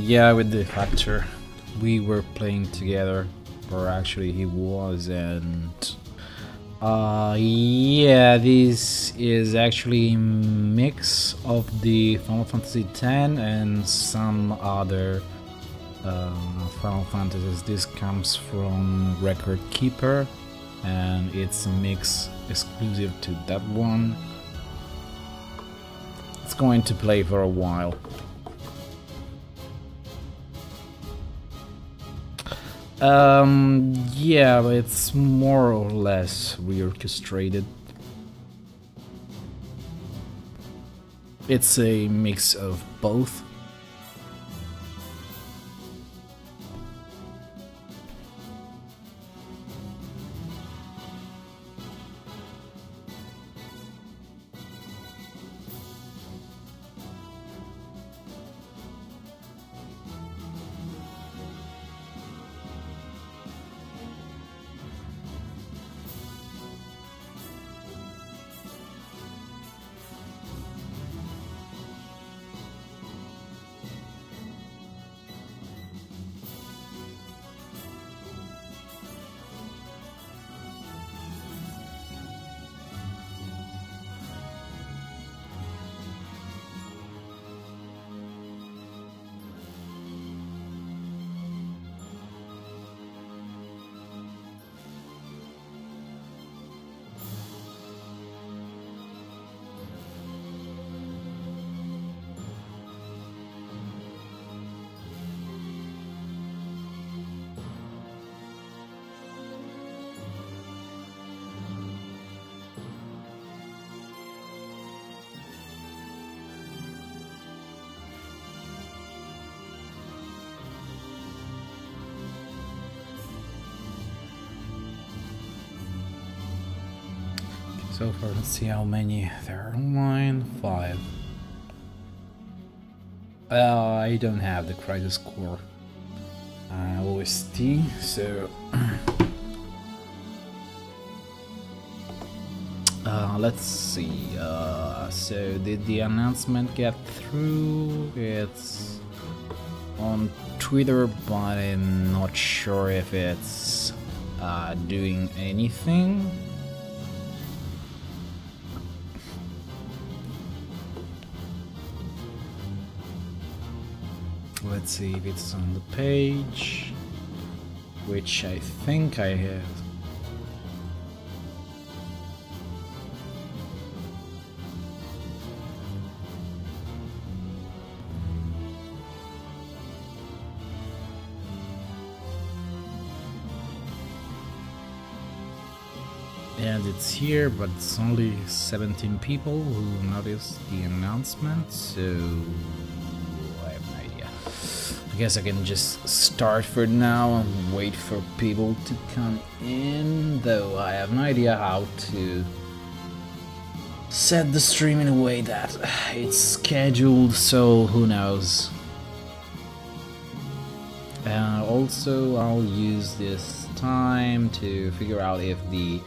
Yeah, with the factor. We were playing together, or actually he was, and yeah, this is actually a mix of the Final Fantasy X and some other Final Fantasies. This comes from Record Keeper, and it's a mix exclusive to that one. It's going to play for a while. Yeah, but it's more or less reorchestrated. It's a mix of both. So far, let's see how many there are online. 5. I don't have the Crisis Core OST, so let's see. So did the announcement get through? It's on Twitter, but I'm not sure if it's doing anything. Let's see if it's on the page, which I think I have. And it's here, but it's only 17 people who noticed the announcement, so I guess I can just start for now and wait for people to come in, though I have no idea how to set the stream in a way that it's scheduled, so who knows. Also, I'll use this time to figure out if the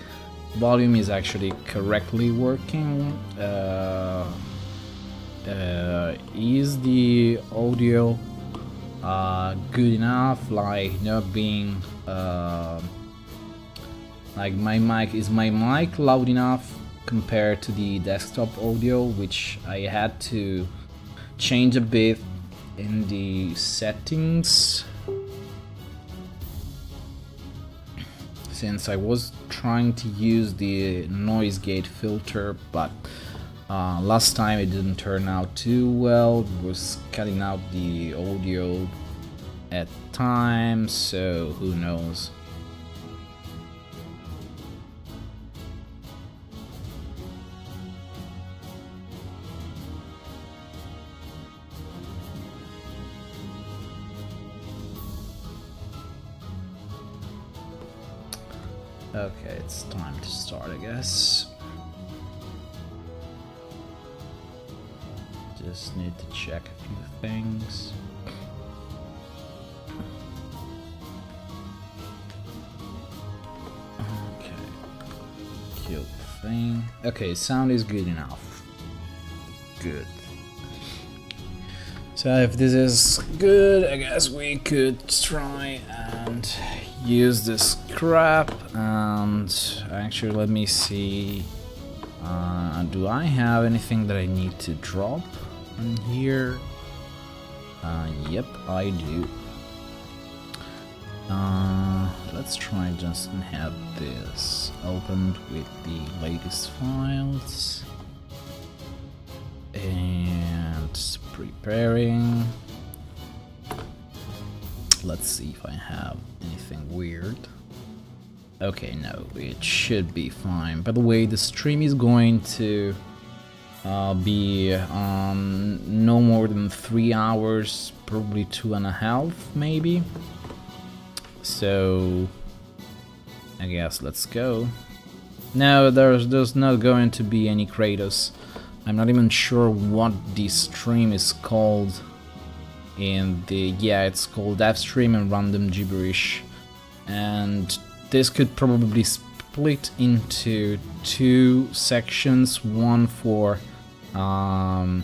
volume is actually correctly working. Is the audio good enough, like not being like my mic loud enough compared to the desktop audio, which I had to change a bit in the settings since I was trying to use the noise gate filter, but last time it didn't turn out too well. It was cutting out the audio at times, so who knows. Okay, it's time to start, I guess. Just need to check a few things. Okay, kill the thing. Okay, sound is good enough. Good. So So if this is good, I guess we could try and use this crap. And actually, let me see. Do I have anything that I need to drop in here? Yep, I do. Let's try just and have this opened with the latest files. And preparing. Let's see if I have anything weird. Okay, no, it should be fine. By the way, the stream is going to be no more than 3 hours, probably 2.5 maybe. So I guess let's go. No, there's not going to be any Kratos. I'm not even sure what the stream is called. It's called Devstream and Random Gibberish, and this could probably split into 2 sections, one for the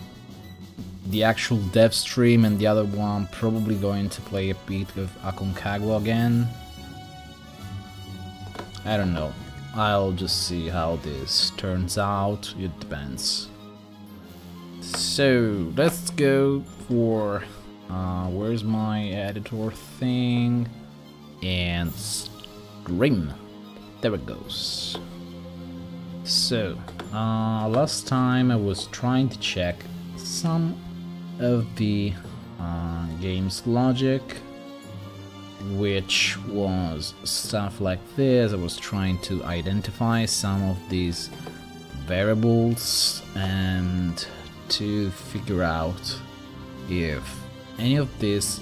actual Devstream and the other one probably going to play a bit of Aconcagua again. I don't know, I'll just see how this turns out, it depends. So let's go for where's my editor thing, and stream. There it goes. So last time I was trying to check some of the game's logic, which was stuff like this. I was trying to identify some of these variables and to figure out if any of these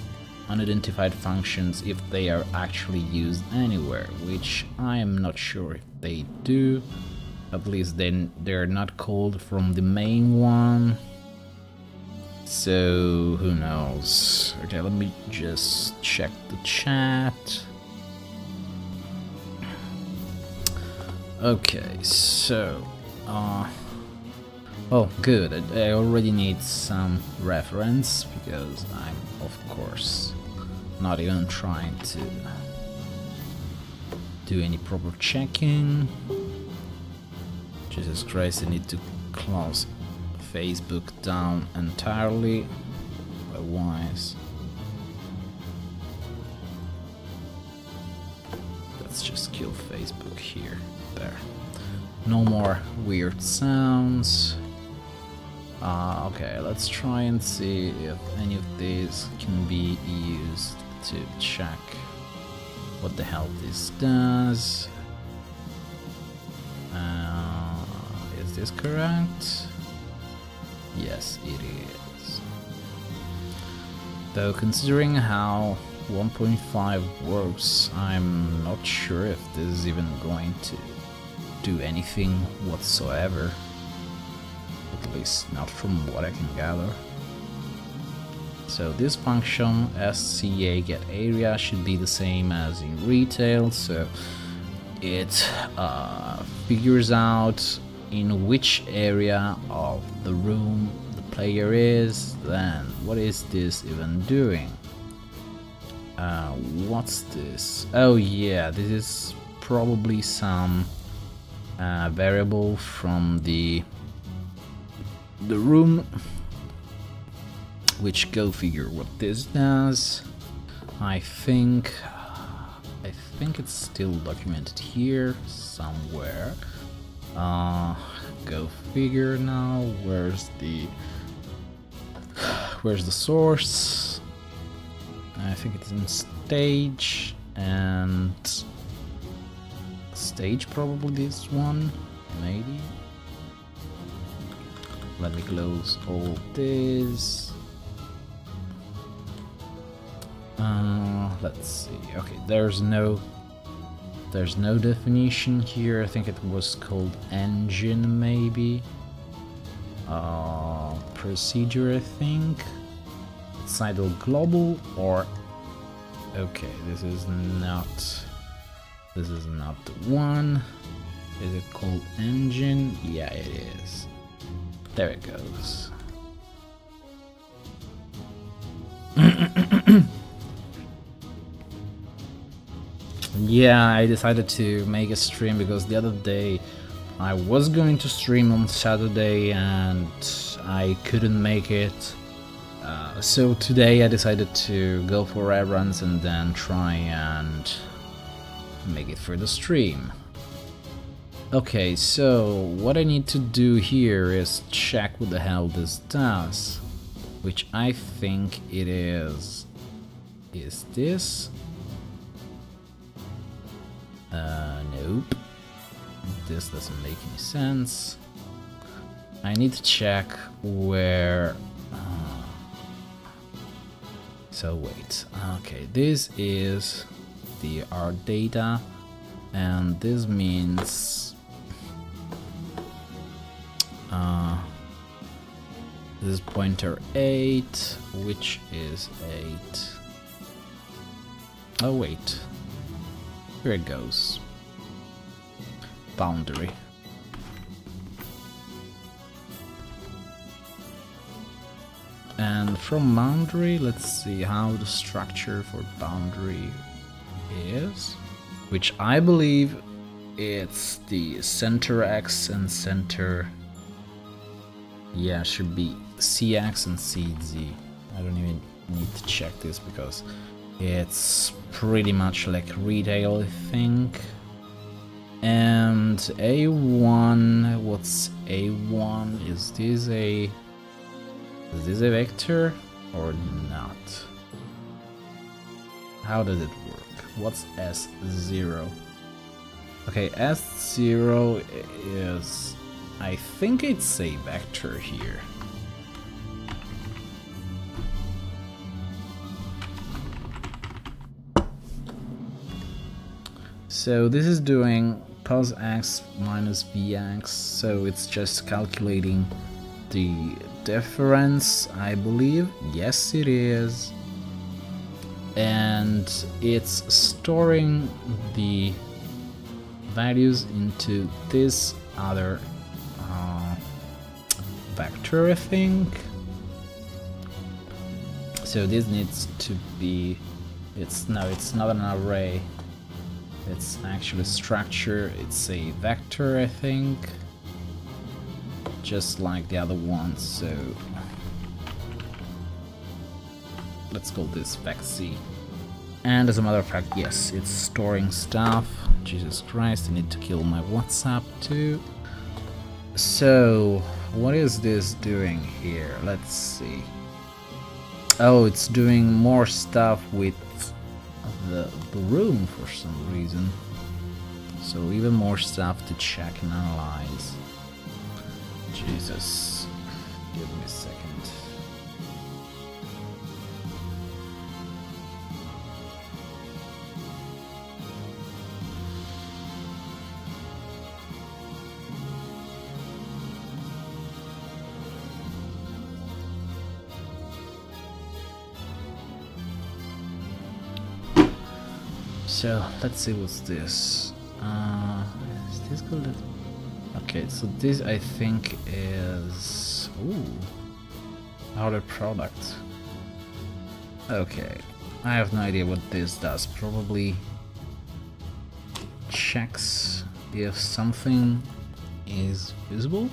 unidentified functions, if they are actually used anywhere, which I am not sure if they do. At least then they're not called from the main one, so who knows. Okay, let me just check the chat. Okay, so oh, good. I already need some reference, because I'm, of course, not even trying to do any proper checking. Jesus Christ, I need to close Facebook down entirely, otherwise let's just kill Facebook here. There. No more weird sounds. Okay, let's try and see if any of these can be used to check what the hell this does. Is this correct? Yes, it is. Though considering how 1.5 works, I'm not sure if this is even going to do anything whatsoever. At least not from what I can gather. So this function, SCA get area, should be the same as in retail, so it figures out in which area of the room the player is. Then what is this even doing? What's this? Oh yeah, this is probably some variable from the room, which go figure what this does. I think it's still documented here somewhere. Go figure now. Where's the source? I think it's in stage, and stage probably this one, maybe. Let me close all this. Let's see. Okay, there's no definition here. I think it was called engine, maybe. Procedure, I think. Sidle global, or okay, this is not the one. Is it called engine? Yeah, it is. There it goes. Yeah, I decided to make a stream because the other day I was going to stream on Saturday and I couldn't make it. So today I decided to go for errands and then try and make it for the stream. Okay, so what I need to do here is check what the hell this does, which I think it is this? Nope. This doesn't make any sense. I need to check where... So wait, okay, this is the art data, and this means this is pointer 8, which is 8. Oh wait, here it goes. Boundary. And from boundary, let's see how the structure for boundary is, which I believe it's the center X and center, yeah, should be CX and CZ. I don't even need to check this because it's pretty much like retail, I think. And A1, what's A1? Is this a vector or not? How does it work? What's S0? Okay, S0 is... I think it's a vector here. So this is doing cos x minus bx, so it's just calculating the difference, I believe. Yes, it is. And it's storing the values into this other vector, I think. So this needs to be... it's not an array. It's actually structure. It's a vector, I think. Just like the other ones, so let's call this vec_c. And as a matter of fact, yes, it's storing stuff. Jesus Christ, I need to kill my WhatsApp too. So what is this doing here? Let's see. Oh, it's doing more stuff with the room for some reason. So even more stuff to check and analyze. Jesus, give me a second. So let's see what's this. Is this called? Okay, so this I think is outer product. Okay, I have no idea what this does. Probably checks if something is visible,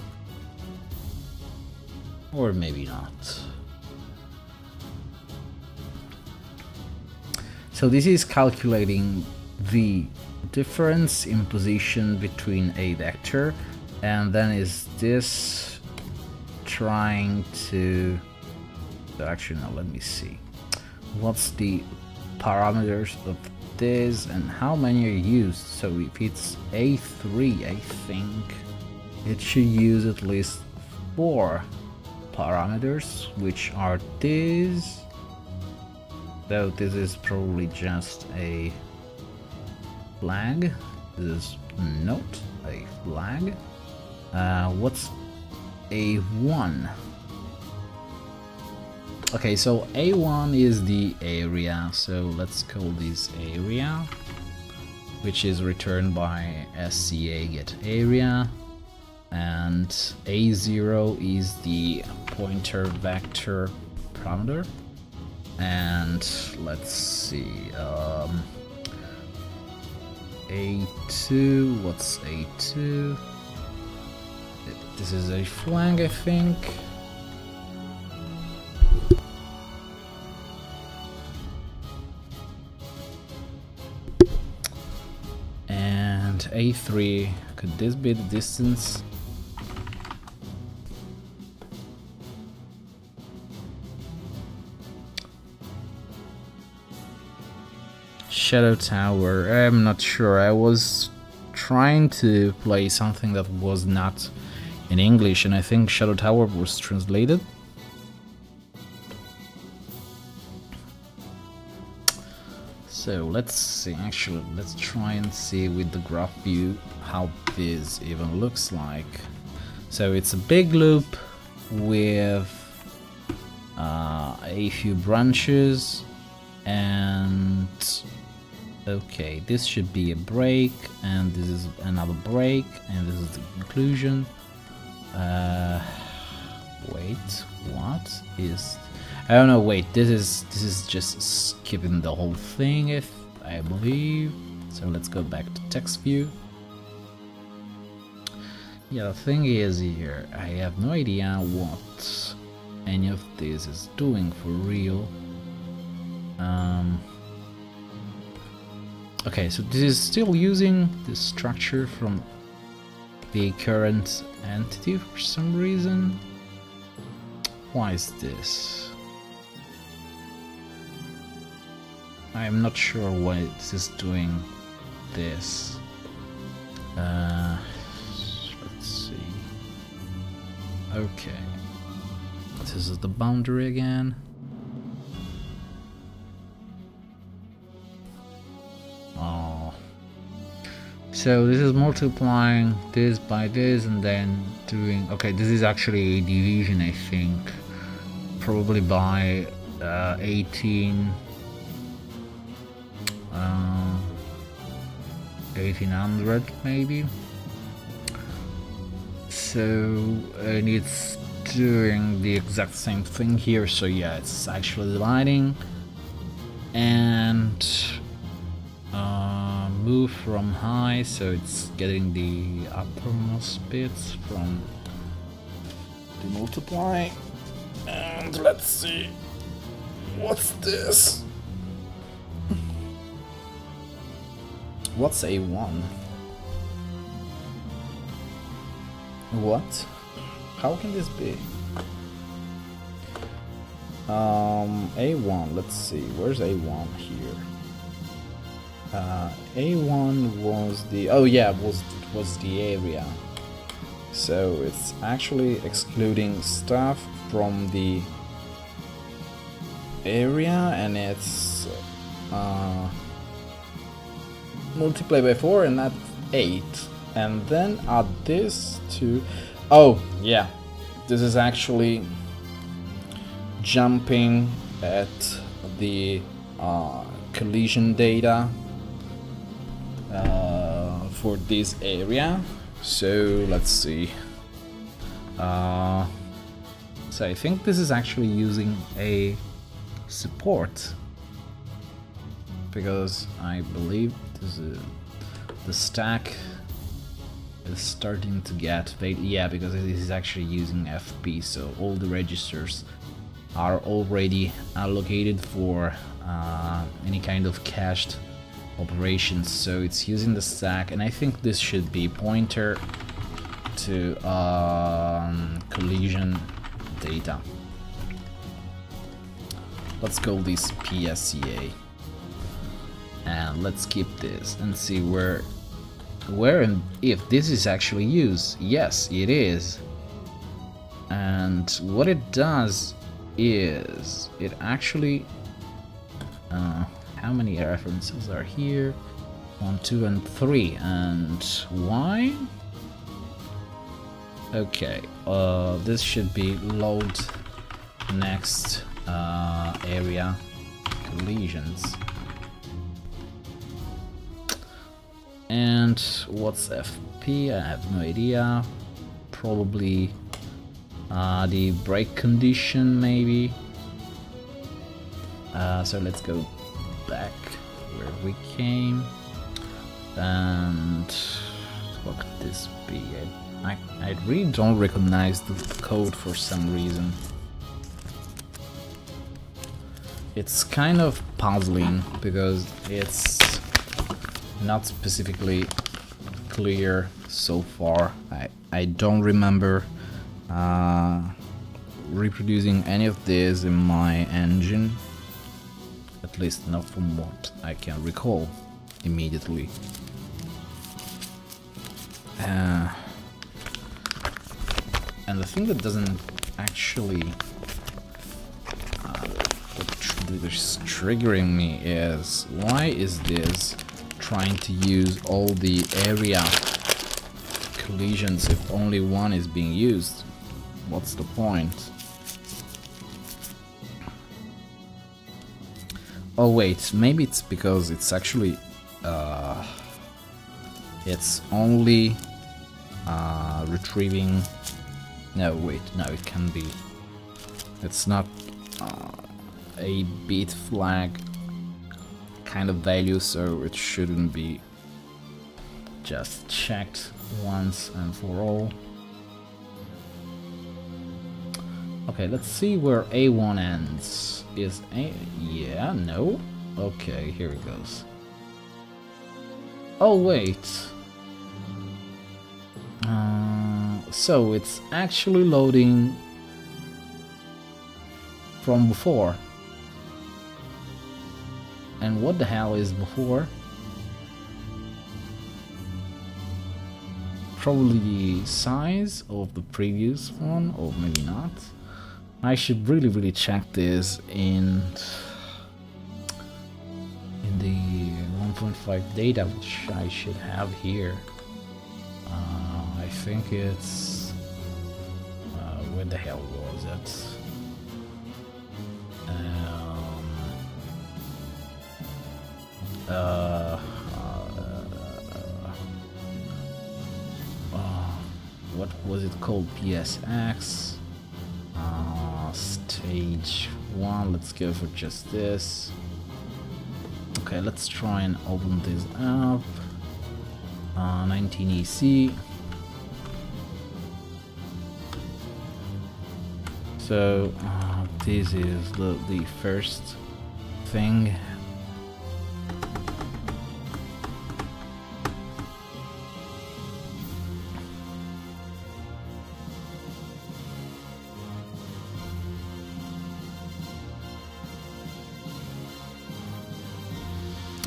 or maybe not. So this is calculating the difference in position between a vector, and then is this trying to... actually no, let me see. What's the parameters of this and how many are used? So if it's A3, I think it should use at least 4 parameters, which are these. Though this is probably just a flag. This is not a flag. What's A1? Okay, so A1 is the area, so let's call this area, which is returned by SCA get area, and A0 is the pointer vector parameter. And let's see, A2. What's A2? This is a flank, I think. And A3. Could this be the distance? Shadow Tower, I'm not sure. I was trying to play something that was not in English, and I think Shadow Tower was translated. So let's see, actually, let's try and see with the graph view how this even looks like. So it's a big loop with a few branches, and okay, this should be a break, and this is another break, and this is the conclusion. Wait, what is? I don't know. Wait, this is just skipping the whole thing, if I believe. So let's go back to text view. Yeah, the thing is here, I have no idea what any of this is doing for real. Okay, so this is still using the structure from the current entity for some reason. Why is this? I'm not sure why this is doing this. Let's see. Okay, this is the boundary again. Oh, so this is multiplying this by this and then doing. Okay, this is actually a division, I think, probably by 1800 maybe. So and it's doing the exact same thing here. So yeah, it's actually dividing and move from high, so it's getting the uppermost bits from the multiply. And let's see, what's this? What's A1? What? How can this be? A1, let's see, where's A1 here? A1 was the, oh yeah, was the area. So it's actually excluding stuff from the area, and it's multiply by 4, and that's 8, and then add this to, oh yeah, this is actually jumping at the collision data for this area. So let's see, so I think this is actually using a support, because I believe this is, the stack is starting to get, yeah, because it is actually using FP, so all the registers are already allocated for any kind of cached operations, so it's using the stack, and I think this should be pointer to collision data. Let's call this PSCA, and let's keep this and see where and if this is actually used. Yes, it is. And what it does is it actually how many references are here? 1, 2, and 3. And why? Okay, this should be load next area collisions. And what's FP? I have no idea. Probably the brake condition, maybe. So let's go back where we came. And what could this be? I really don't recognize the code for some reason. It's kind of puzzling because it's not specifically clear so far. I don't remember reproducing any of this in my engine, at least not from what I can recall immediately. And the thing that doesn't actually that is triggering me is, why is this trying to use all the area collisions if only one is being used? What's the point? Oh wait, maybe it's because it's actually it's only retrieving. No, wait, no, it can be. It's not a bit flag kind of value, so it shouldn't be just checked once and for all. Okay, let's see where A1 ends. Is A... yeah, no? Okay, here it goes. Oh, wait. So it's actually loading from before. And what the hell is before? Probably the size of the previous one, or maybe not. I should really check this in the 1.5 data, which I should have here. I think it's where the hell was it? What was it called? PSX. Stage 1. Let's go for just this. Okay, let's try and open this up. 19EC. So this is the first thing.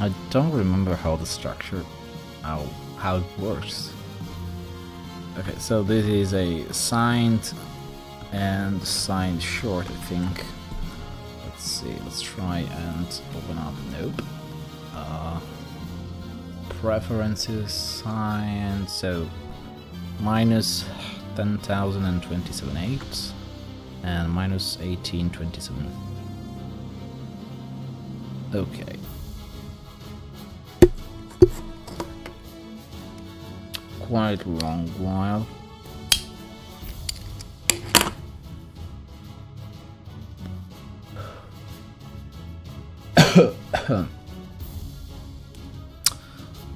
I don't remember how the structure, how it works. Okay, so this is a signed and signed short, I think. Let's see, let's try and open up. Nope. Preferences signed, so minus 10,027.8 and minus 1827. Okay. Quite a long while.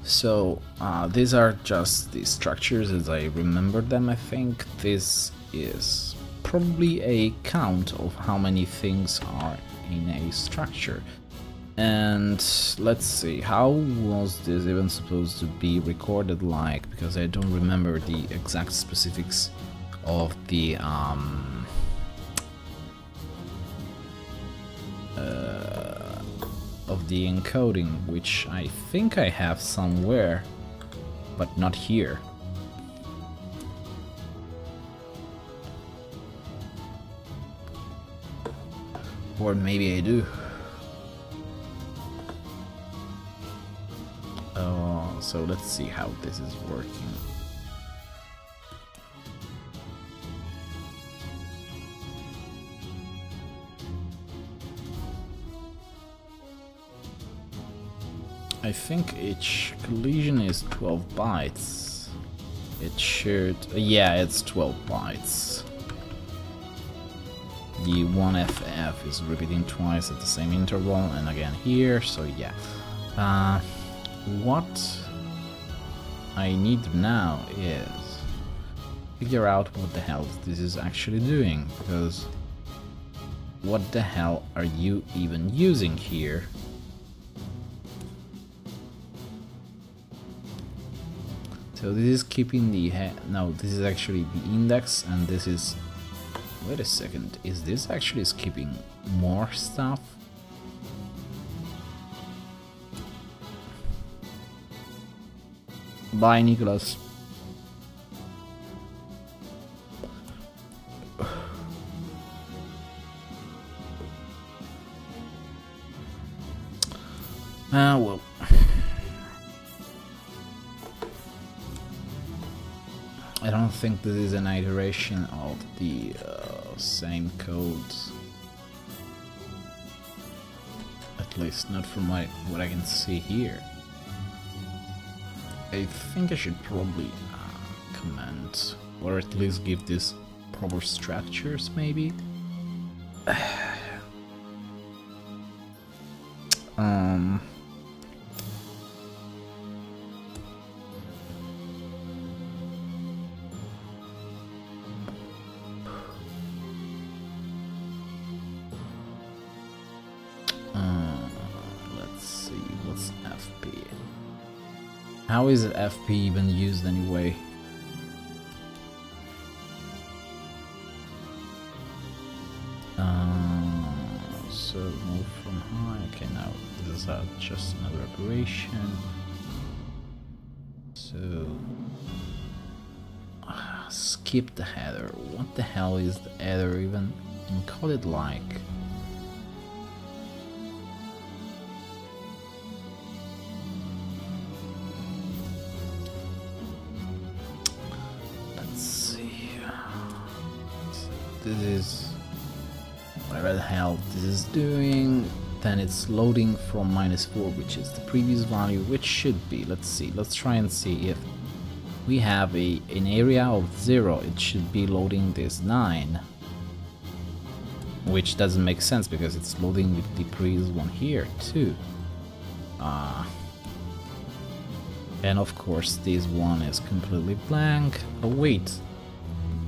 So these are just the structures as I remember them. I think this is probably a count of how many things are in a structure. And let's see, how was this even supposed to be recorded like, because I don't remember the exact specifics of the encoding, which I think I have somewhere, but not here. Or maybe I do. So let's see how this is working. I think each collision is 12 bytes. It should... yeah, it's 12 bytes. The 1FF is repeating twice at the same interval, and again here, so yeah. What I need now is figure out what the hell this is actually doing, because what the hell are you even using here? So this is keeping the no, this is actually the index, and this is, wait a second, is this actually skipping more stuff? Bye, Nicholas. Well. I don't think this is an iteration of the same code. At least not from what I can see here. I think I should probably comment, or at least give this proper structures, maybe. Let's see, what's FP? How is FP even used anyway? So move from high. Okay, now this is just another operation. So skip the header. What the hell is the header even encoded like? Let's see. This is whatever the hell this is doing. Then it's loading from -4, which is the previous value, which should be, let's see, let's try and see if we have an area of 0, it should be loading this 9, which doesn't make sense because it's loading with the previous one here too. And of course this one is completely blank. Oh wait,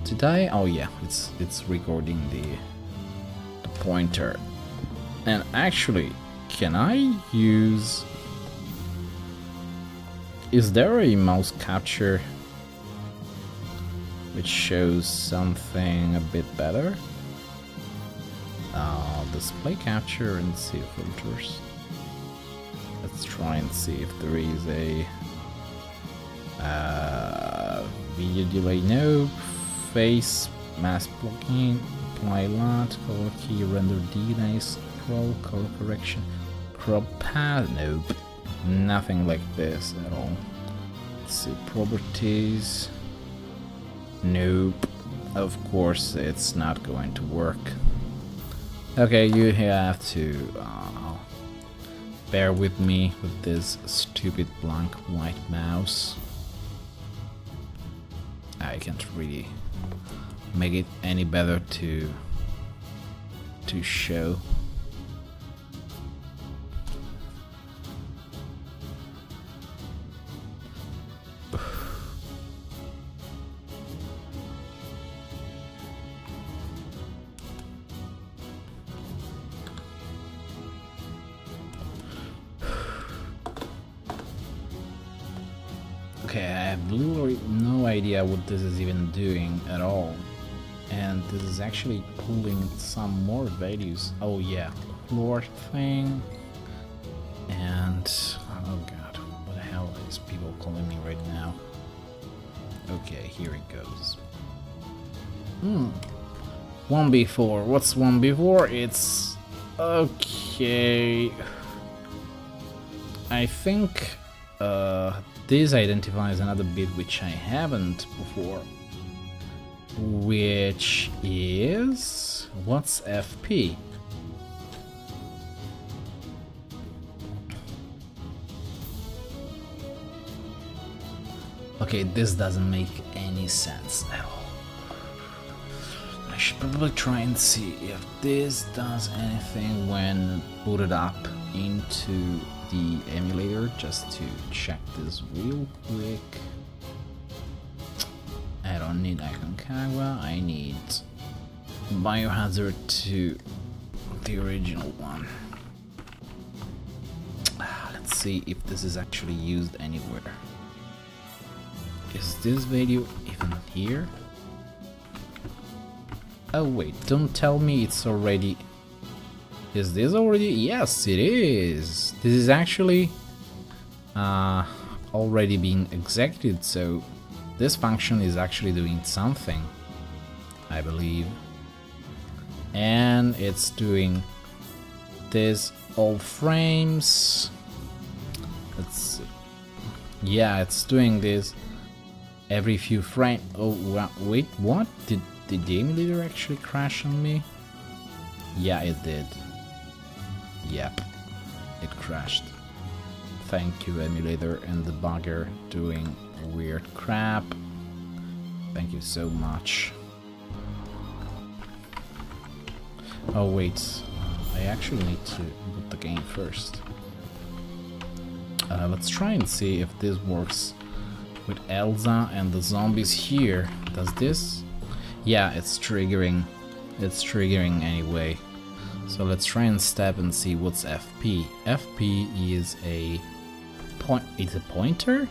did I? Oh yeah, it's recording the pointer. And actually, can I use... Is there a mouse capture which shows something a bit better? Display capture and see filters. Let's try and see if there is a video delay. No. Face mask blocking. Apply LUT, color key, render delay, scroll, color correction, crop path. Nope. Nothing like this at all. Let's see, properties. Nope. Of course, it's not going to work. Okay, you have to bear with me with this stupid blank white mouse. I can't really make it any better to show. Okay, I have literally no idea what this is even doing at all. And this is actually pulling some more values. Oh yeah, floor thing. And oh god, what the hell is people calling me right now? Okay, here it goes. 1b4. What's 1b4? It's okay. I think this identifies another bit which I haven't before. Which is... what's FP? Okay, this doesn't make any sense at all. I should probably try and see if this does anything when booted up into the emulator, just to check this real quick. don't need Aconcagua, I need Biohazard 2, the original one. Let's see if this is actually used anywhere. Is this video even here? Oh wait, don't tell me it's already... Is this already? Yes, it is! This is actually already being executed, so this function is actually doing something, I believe. And it's doing this all frames. Let's see. Yeah, it's doing this every few frames. Oh, wait, what? Did the emulator actually crash on me? Yeah, it did. Yep, it crashed. Thank you, emulator and debugger doing weird crap. Thank you so much. Oh wait, I actually need to boot the game first. Let's try and see if this works with Elsa and the zombies here. Does this? Yeah, it's triggering. It's triggering anyway. So let's try and step and see what's FP. FP is a point. It's a pointer.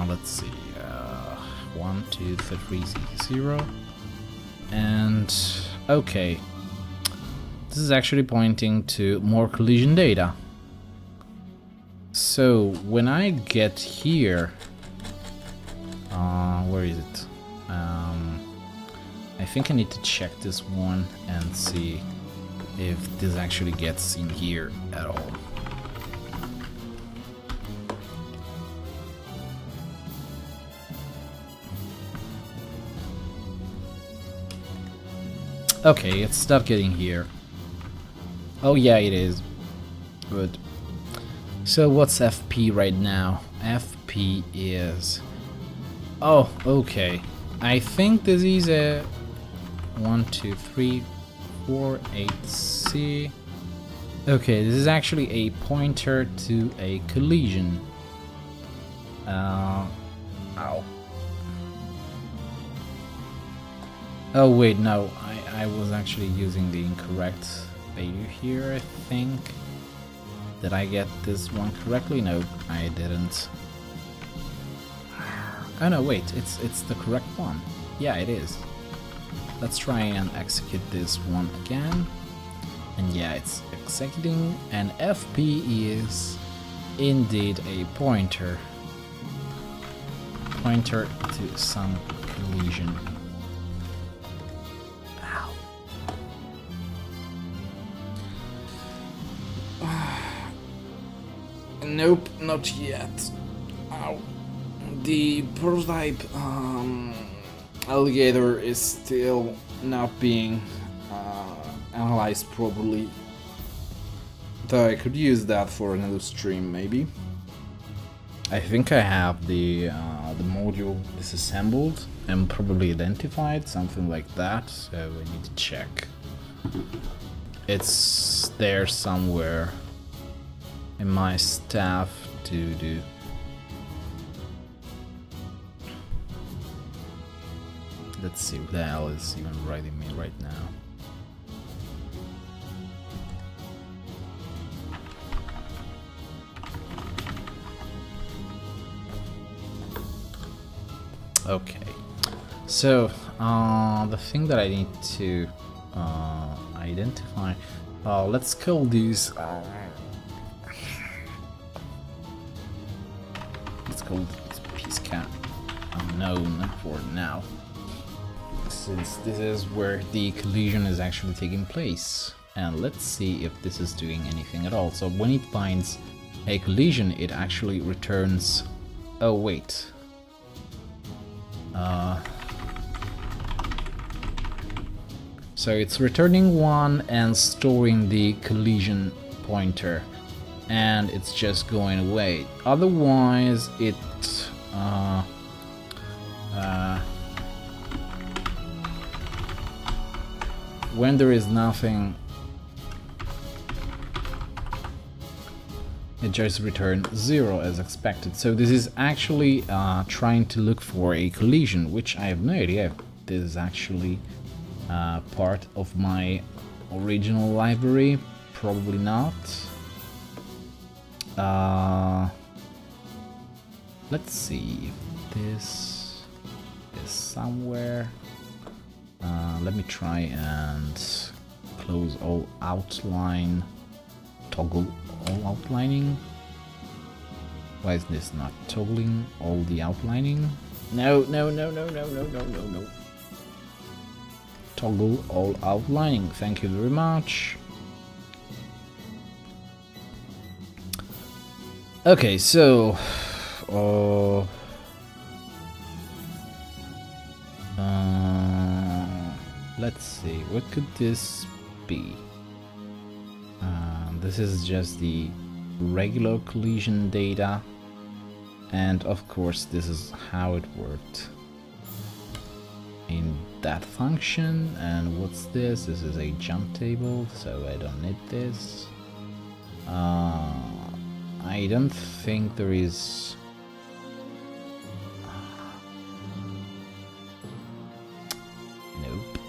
Let's see. 1, 2, 3, 0. And okay, this is actually pointing to more collision data. So when I get here, where is it? I think I need to check this one and see if this actually gets in here at all. Okay, it's not getting here. Oh yeah, it is. Good. So what's FP right now? FP is... Oh, okay. I think this is a 1, 2, 3, 4, 8C. Okay, this is actually a pointer to a collision. Ow. Oh wait, no, I was actually using the incorrect value here, I think. Did I get this one correctly? No, I didn't. Oh no, wait, it's the correct one. Yeah, it is. Let's try and execute this one again. And yeah, it's executing, and FP is indeed a pointer. Pointer to some collision. Nope, not yet. Ow. The prototype alligator is still not being analyzed properly. Though I could use that for another stream, maybe. I think I have the module disassembled and probably identified, something like that. So I need to check. It's there somewhere in my stuff to do. Let's see what the hell is even writing me right now. Okay, so the thing that I need to identify, let's call these let's call this piece cat unknown for now, since this is where the collision is actually taking place. And let's see if this is doing anything at all. So when it finds a collision, it actually returns... Oh wait, so it's returning 1 and storing the collision pointer, and it's just going away. Otherwise, it when there is nothing, it just returned 0 as expected. So this is actually trying to look for a collision, which I have no idea if this is actually part of my original library. Probably not. Let's see if this is somewhere. Let me try and close all outline, toggle all outlining. Why is this not toggling all the outlining? No. Toggle all outlining, thank you very much. Okay, so let's see, what could this be? This is just the regular collision data, and of course this is how it worked in that function. And what's this? This is a jump table, so I don't need this. I don't think there is... Nope.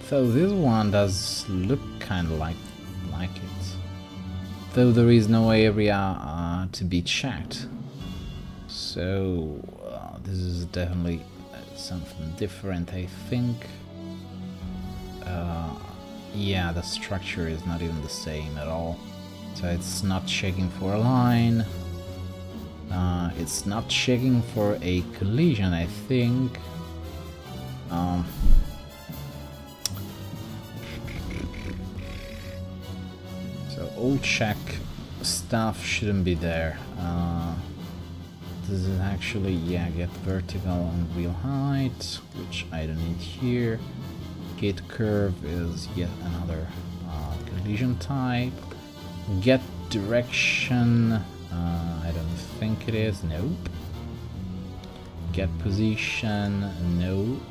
So this one does look kind of like it, though there is no area to be checked. So this is definitely something different, I think. Yeah, the structure is not even the same at all. So it's not checking for a line. It's not checking for a collision, I think. So all check stuff shouldn't be there. This is actually, yeah, get vertical and wheel height, which I don't need here. Gate curve is yet another collision type. Get direction, I don't think it is, nope. Get position, nope,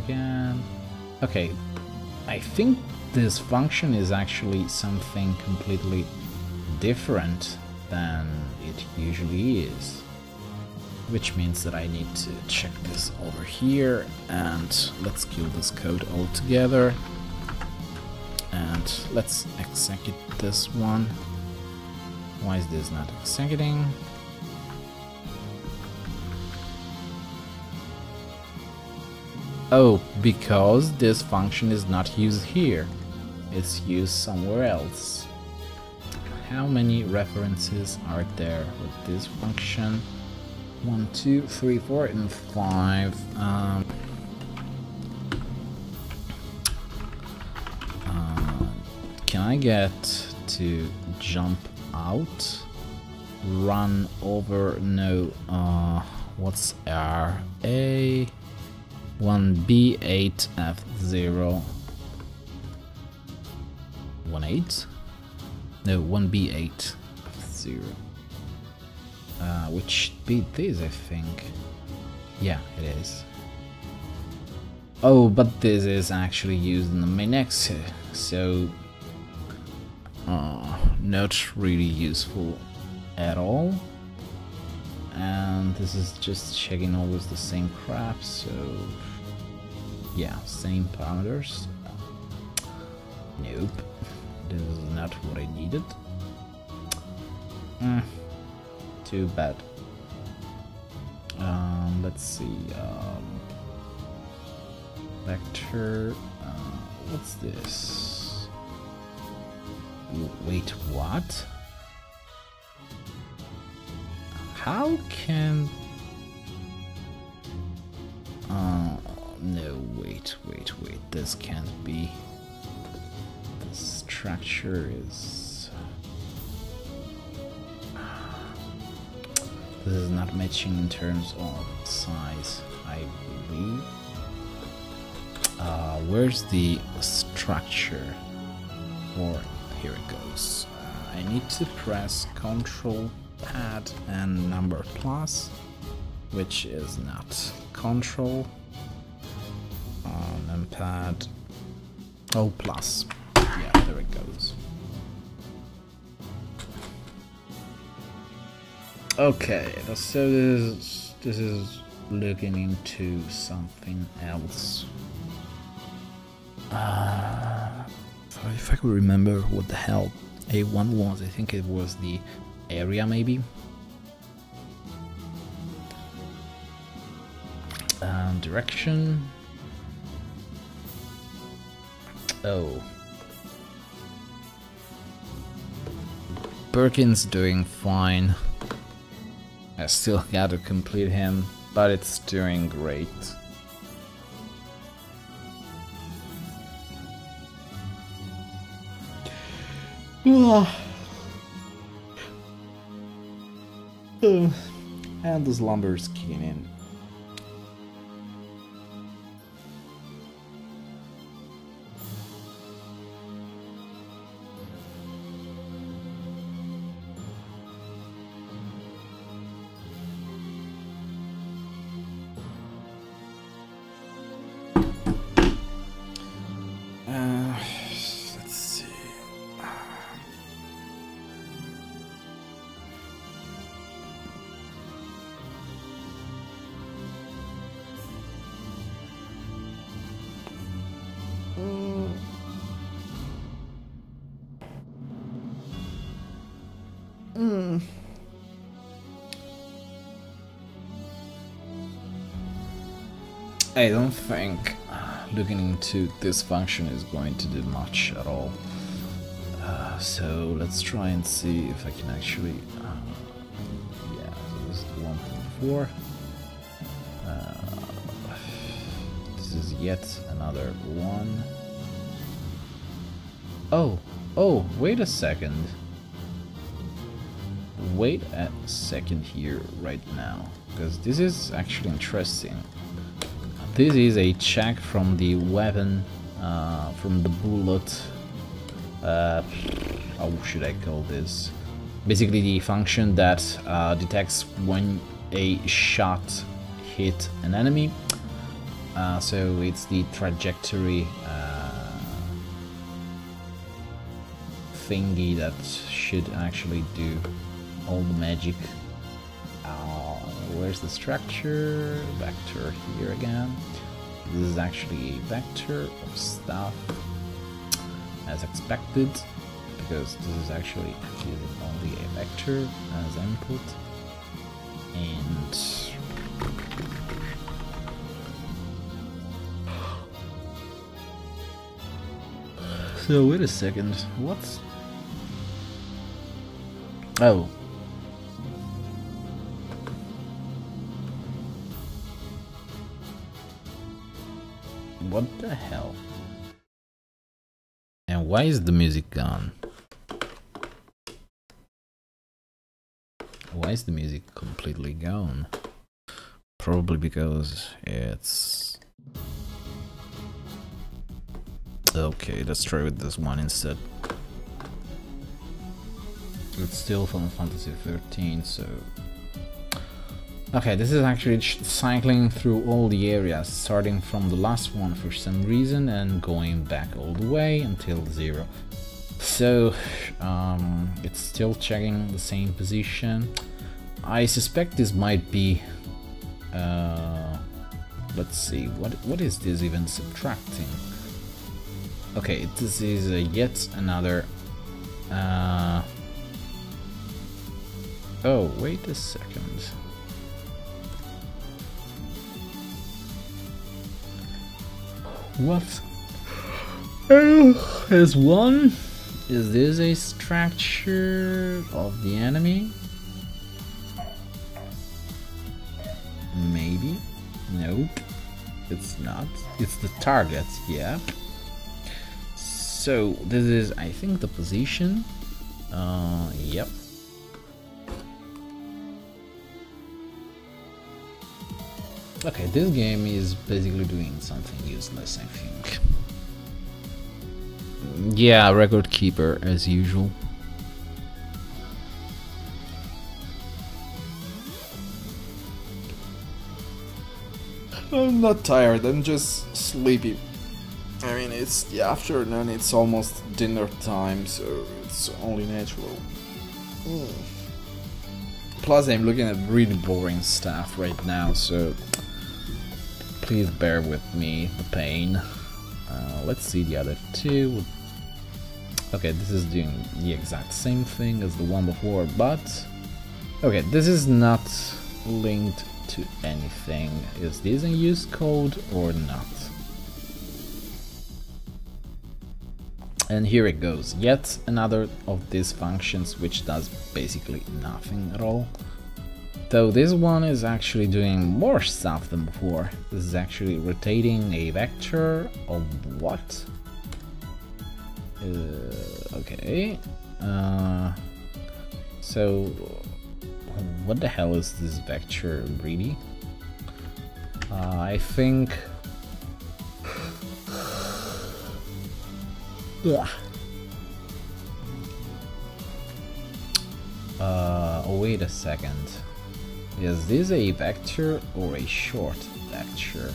again. Okay, I think this function is actually something completely different than it usually is. Which means that I need to check this over here, and let's kill this code altogether. And let's execute this one. Why is this not executing? Oh, because this function is not used here. It's used somewhere else. How many references are there with this function? 1, 2, 3, 4, and 5. Can I get to jump out? Run over? No. What's R? A 1B8 F0 18? No, 1B8 F0. Which should be this, I think. Yeah, it is. Oh, but this is actually used in the main X, so not really useful at all. And this is just checking always the same crap, so yeah, same parameters. Nope, this is not what I needed. Too bad. Let's see. Vector. What's this? Wait, what? How can... no, wait. This can't be. The structure is... This is not matching in terms of size, I believe. Where's the structure? Or here it goes. I need to press Control Pad and number plus, which is not Control. No, numpad O plus. Yeah, there it goes. Okay, so this is looking into something else. So if I could remember what the hell A1 was, I think it was the area maybe. Direction. Oh. Birkin's doing fine. I still gotta complete him, but it's doing great. And the slumber's kicking in. Let's see. I don't think looking into this function is going to do much at all. So let's try and see if I can actually. Yeah, so this is 1.4. This is yet another one. Oh, wait a second. Wait a second here right now, because this is actually interesting. This is a check from the weapon, from the bullet. How should I call this? Basically, the function that detects when a shot hit an enemy. So it's the trajectory thingy that should actually do all the magic. Where's the structure? Vector here again. This is actually a vector of stuff, as expected, because this is actually using only a vector as input. And so wait a second, what? Oh. What the hell? And why is the music gone? Why is the music completely gone? Probably because it's... Okay, let's try with this one instead. It's still Final Fantasy 13, so... Okay, this is actually cycling through all the areas, starting from the last one for some reason and going back all the way until 0. So, it's still checking the same position. I suspect this might be... let's see, what is this even subtracting? Okay, this is yet another... Oh, wait a second. What? Is one? Is this a structure of the enemy? Maybe? Nope. It's not. It's the target, yeah. So this is, I think, the position. Yep. Okay, this game is basically doing something useless, I think. Yeah, record keeper as usual. I'm not tired, I'm just sleepy. I mean, it's the afternoon, it's almost dinner time, so it's only natural. Plus, I'm looking at really boring stuff right now, so please bear with me the pain. Let's see the other two. Okay, this is doing the exact same thing as the one before, but okay, this is not linked to anything. Is this a use code or not? And here it goes, yet another of these functions which does basically nothing at all. Though this one is actually doing more stuff than before. This is actually rotating a vector of what? Okay. So what the hell is this vector really? I think wait a second. Is this a vector or a short vector?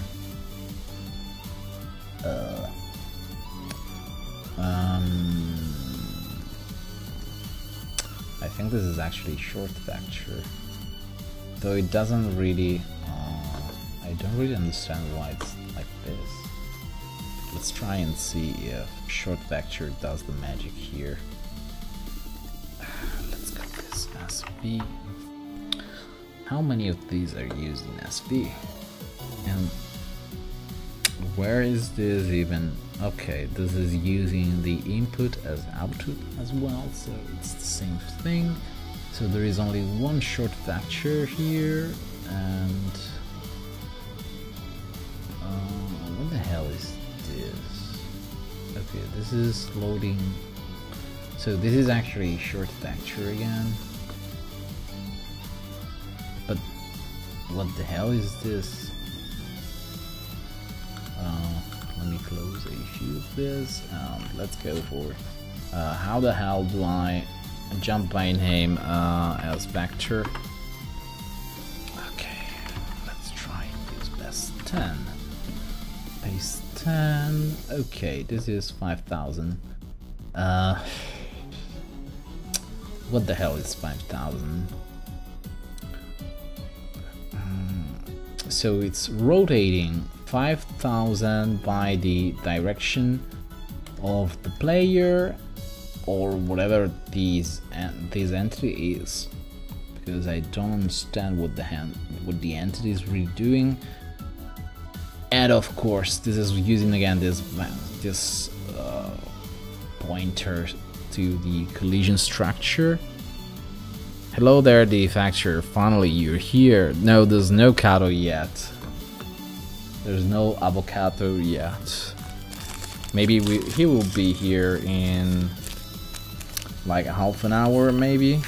I think this is actually a short vector, though it doesn't really. I don't really understand why it's like this. Let's try and see if short vector does the magic here. Let's go this SV. How many of these are used in SV? And where is this even? Okay, this is using the input as output as well, so it's the same thing. So there is only one short vector here, and what the hell is this? Okay, this is loading. So this is actually a short vector again. But what the hell is this? Let me close a few of this. Let's go for how the hell do I jump by name as vector? Okay, let's try and use best 10. Base 10. Okay, this is 5,000. What the hell is 5,000? So it's rotating 5,000 by the direction of the player or whatever this entity is, because I don't understand what the entity is really doing. And of course, this is using again this pointer to the collision structure. Hello there, the factor. Finally, you're here. No, there's no Kato yet. There's no avocado yet. Maybe he will be here in like half an hour, maybe.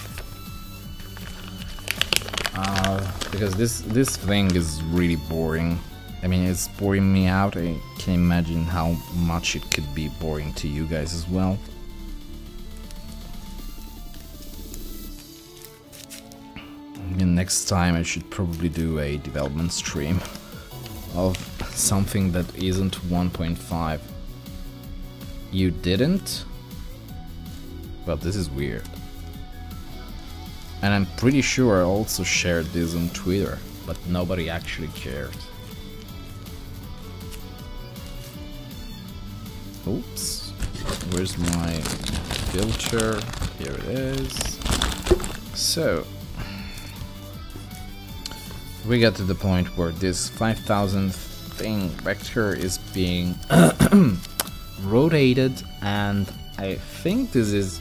Because this thing is really boring. I mean, it's boring me out. I can imagine how much it could be boring to you guys as well. And next time I should probably do a development stream of something that isn't 1.5. You didn't? Well, this is weird. And I'm pretty sure I also shared this on Twitter, but nobody actually cared. Oops. Where's my filter? Here it is. So we got to the point where this 5,000 thing vector is being rotated, and I think this is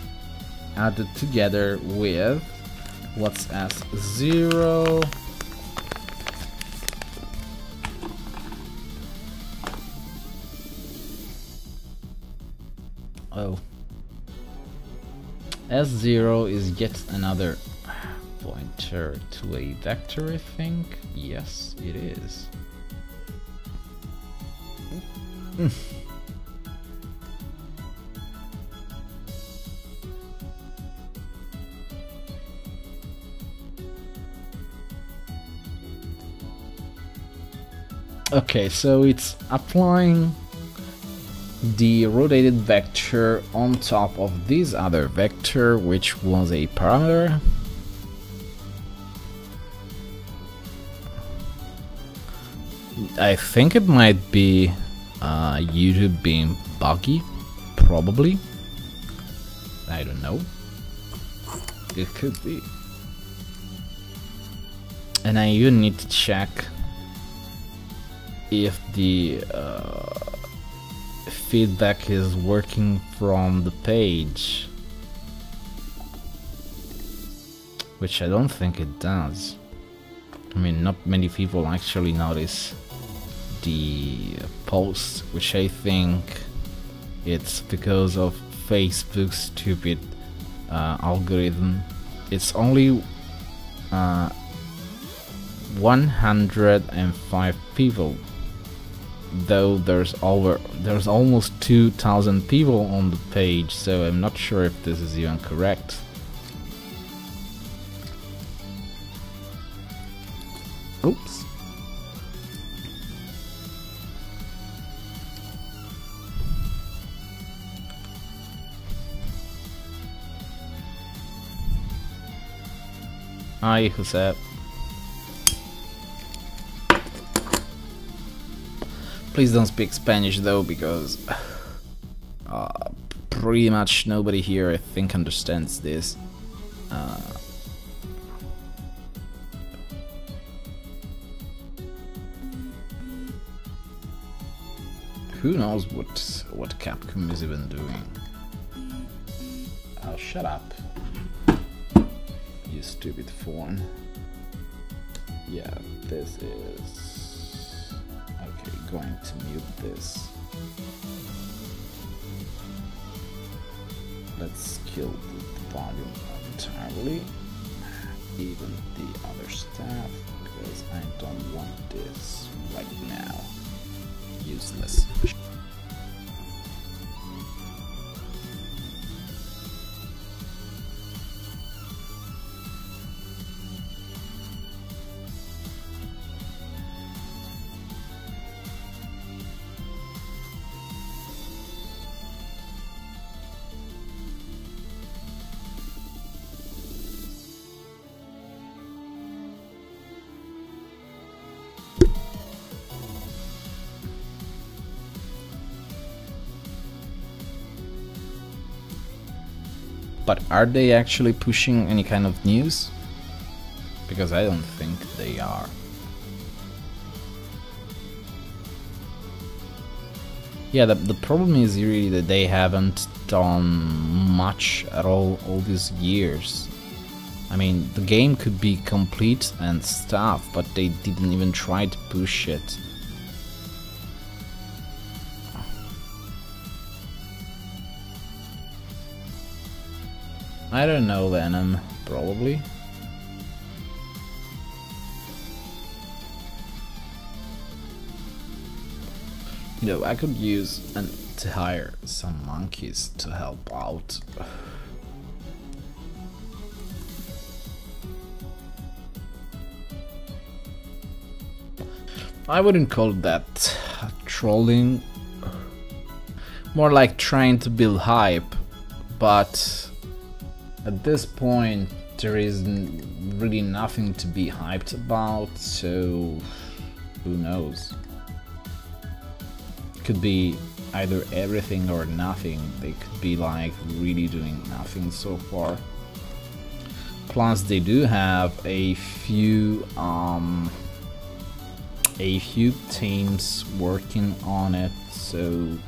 added together with what's S0. Oh, S0 is yet another pointer to a vector, I think. Yes, it is. Okay, so it's applying the rotated vector on top of this other vector, which was a parameter. I think it might be YouTube being buggy, probably. I don't know. It could be. And I even need to check if the feedback is working from the page, which I don't think it does. I mean, not many people actually notice the post, which I think it's because of Facebook's stupid algorithm. It's only 105 people, though there's almost 2,000 people on the page, so I'm not sure if this is even correct. Oops. Hi, who's that? Please don't speak Spanish though, because pretty much nobody here, I think, understands this. Who knows what Capcom is even doing? Oh, shut up, you stupid phone. Yeah, this is... okay, going to mute this. Let's kill the volume entirely, even the other stuff, because I don't want this right now. Useless. But are they actually pushing any kind of news? Because I don't think they are. Yeah, the problem is really that they haven't done much at all these years. I mean, the game could be complete and stuff, but they didn't even try to push it. I don't know, Venom, probably. You know, I could use to hire some monkeys to help out. I wouldn't call that trolling, more like trying to build hype, but at this point there is really nothing to be hyped about, so who knows? Could be either everything or nothing. They could be like really doing nothing so far. Plus they do have a few teams working on it, so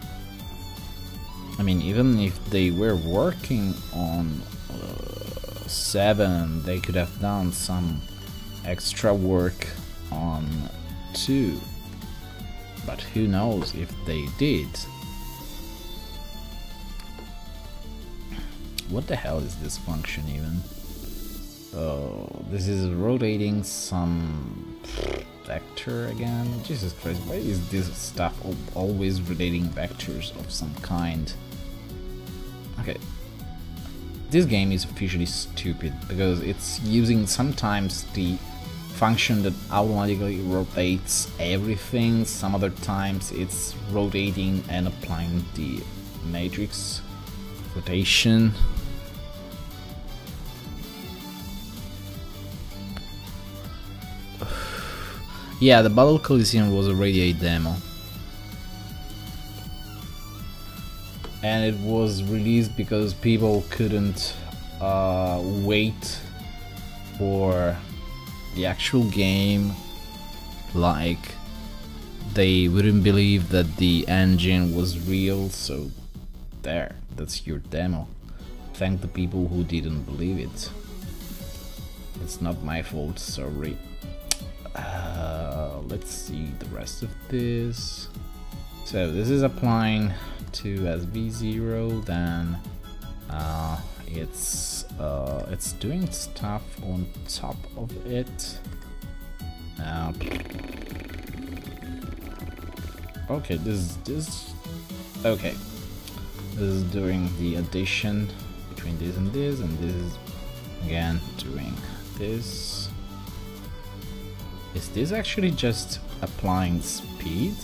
I mean, even if they were working on 7, they could have done some extra work on 2. But who knows if they did. What the hell is this function even? Oh, this is rotating some vector again. Jesus Christ, why is this stuff always rotating vectors of some kind? Okay. This game is officially stupid because it's using sometimes the function that automatically rotates everything. Some other times it's rotating and applying the matrix rotation. Yeah, the Battle Coliseum was already a demo. And it was released because people couldn't wait for the actual game. Like, they wouldn't believe that the engine was real, so there, that's your demo. Thank the people who didn't believe it. It's not my fault, sorry. Let's see the rest of this. So this is applying to SV0, then it's doing stuff on top of it. Okay, okay. This is doing the addition between this, and this is again doing this. Is this actually just applying speed?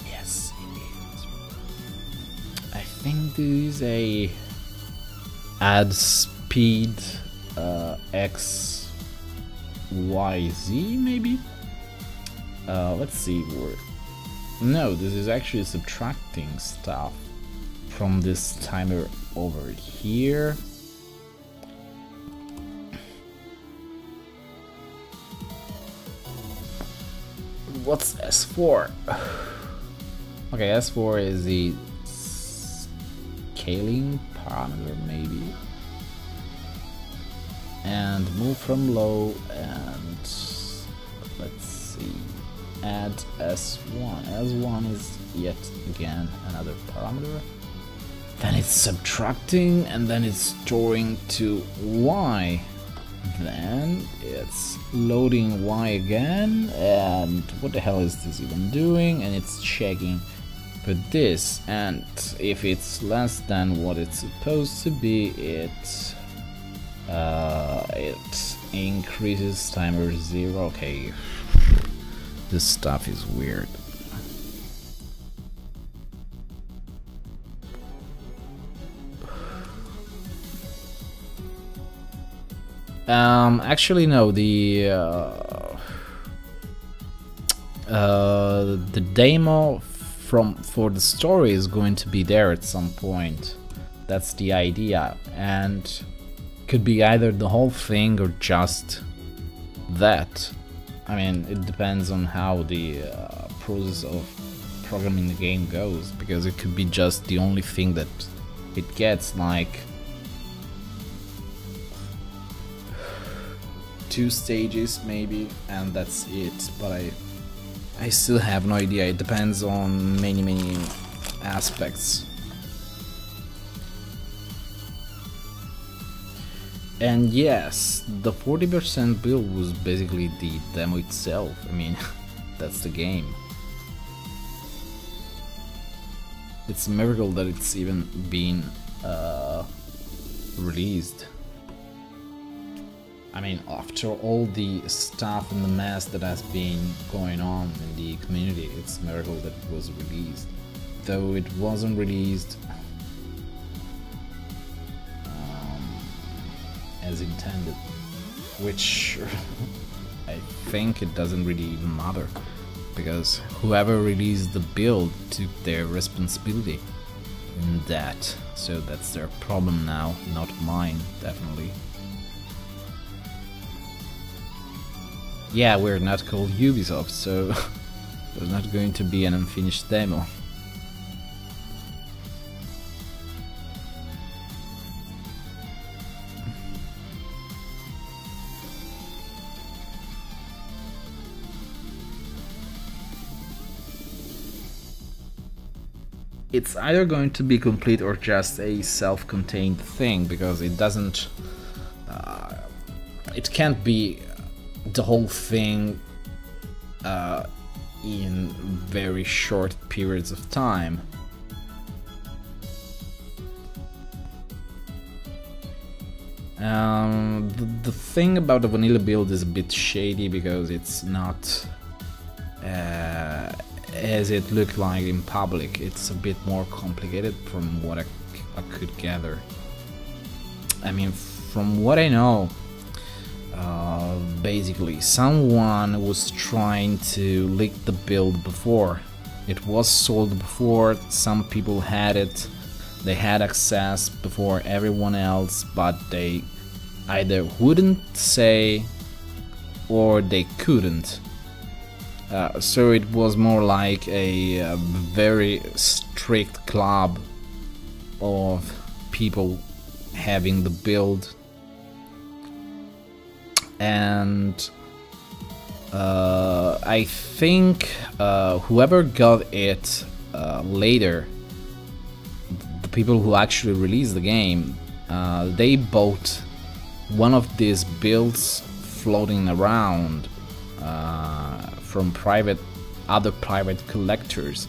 Yes, it is. I think this is a add speed X Y Z maybe. Let's see where. No, this is actually subtracting stuff from this timer over here. What's S4? Okay, S4 is the scaling parameter maybe. And move from low, and let's see, add S1. S1 is yet again another parameter. Then it's subtracting, and then it's storing to Y. Then it's loading Y again, and what the hell is this even doing? And it's checking for this, and if it's less than what it's supposed to be, it increases timer 0. Okay, this stuff is weird. Actually no, the demo for the story is going to be there at some point. That's the idea, and could be either the whole thing or just that. I mean, it depends on how the process of programming the game goes, because it could be just the only thing that it gets, like 2 stages maybe, and that's it. But I still have no idea. It depends on many aspects. And yes, the 40% build was basically the demo itself. I mean, that's the game. It's a miracle that it's even been released. I mean, after all the stuff and the mess that has been going on in the community, it's a miracle that it was released. Though it wasn't released as intended, which I think it doesn't really even matter, because whoever released the build took their responsibility in that, so that's their problem now, not mine, definitely. Yeah, we're not called Ubisoft, so there's not going to be an unfinished demo. It's either going to be complete or just a self-contained thing, because it doesn't... it can't be the whole thing in very short periods of time. The thing about the vanilla build is a bit shady because it's not as it looked like in public. It's a bit more complicated from what I could gather. I mean, from what I know, basically someone was trying to leak the build before. It was sold before, some people had it, they had access before everyone else, but they either wouldn't say or they couldn't. So it was more like a very strict club of people having the build, and I think whoever got it later, the people who actually released the game, they bought one of these builds floating around from other private collectors,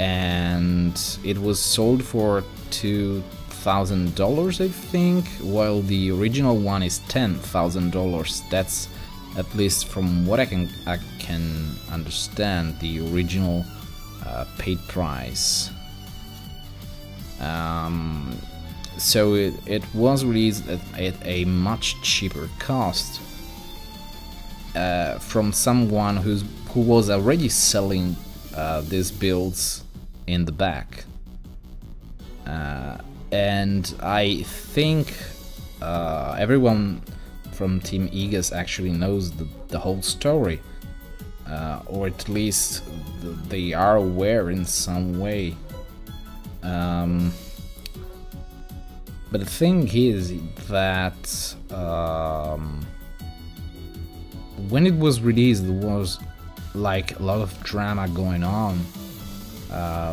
and it was sold for $2,000, I think, while the original one is $10,000. That's, at least from what I can understand, the original paid price. So it was released at a much cheaper cost from someone who was already selling these builds in the back. And I think everyone from Team Igas actually knows the whole story, or at least they are aware in some way. But the thing is that when it was released, there was like a lot of drama going on.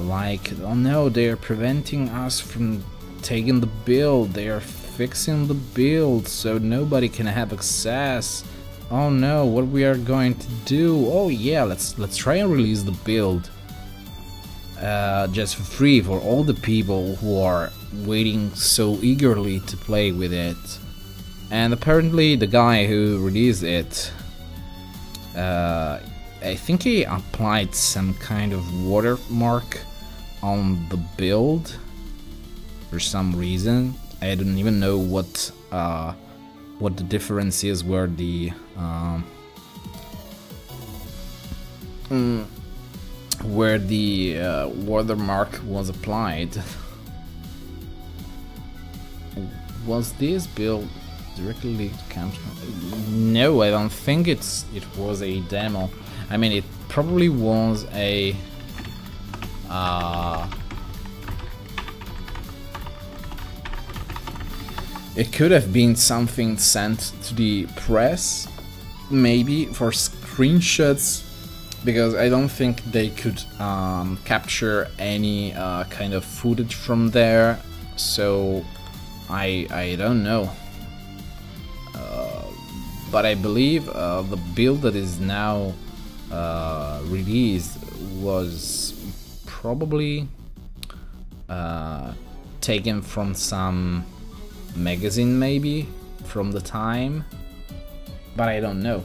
Like, oh no, they're preventing us from taking the build, they are fixing the build so nobody can have access. Oh no, what we are going to do? Oh yeah, let's try and release the build just for free for all the people who are waiting so eagerly to play with it. And apparently the guy who released it, I think he applied some kind of watermark on the build for some reason. I don't even know what the difference is where the watermark was applied. Was this build directly leaked? No, I don't think it was a demo. I mean, it probably was a it could have been something sent to the press, maybe for screenshots, because I don't think they could capture any kind of footage from there. So I don't know. But I believe the build that is now released was probably taken from some magazine, maybe from the time, but I don't know.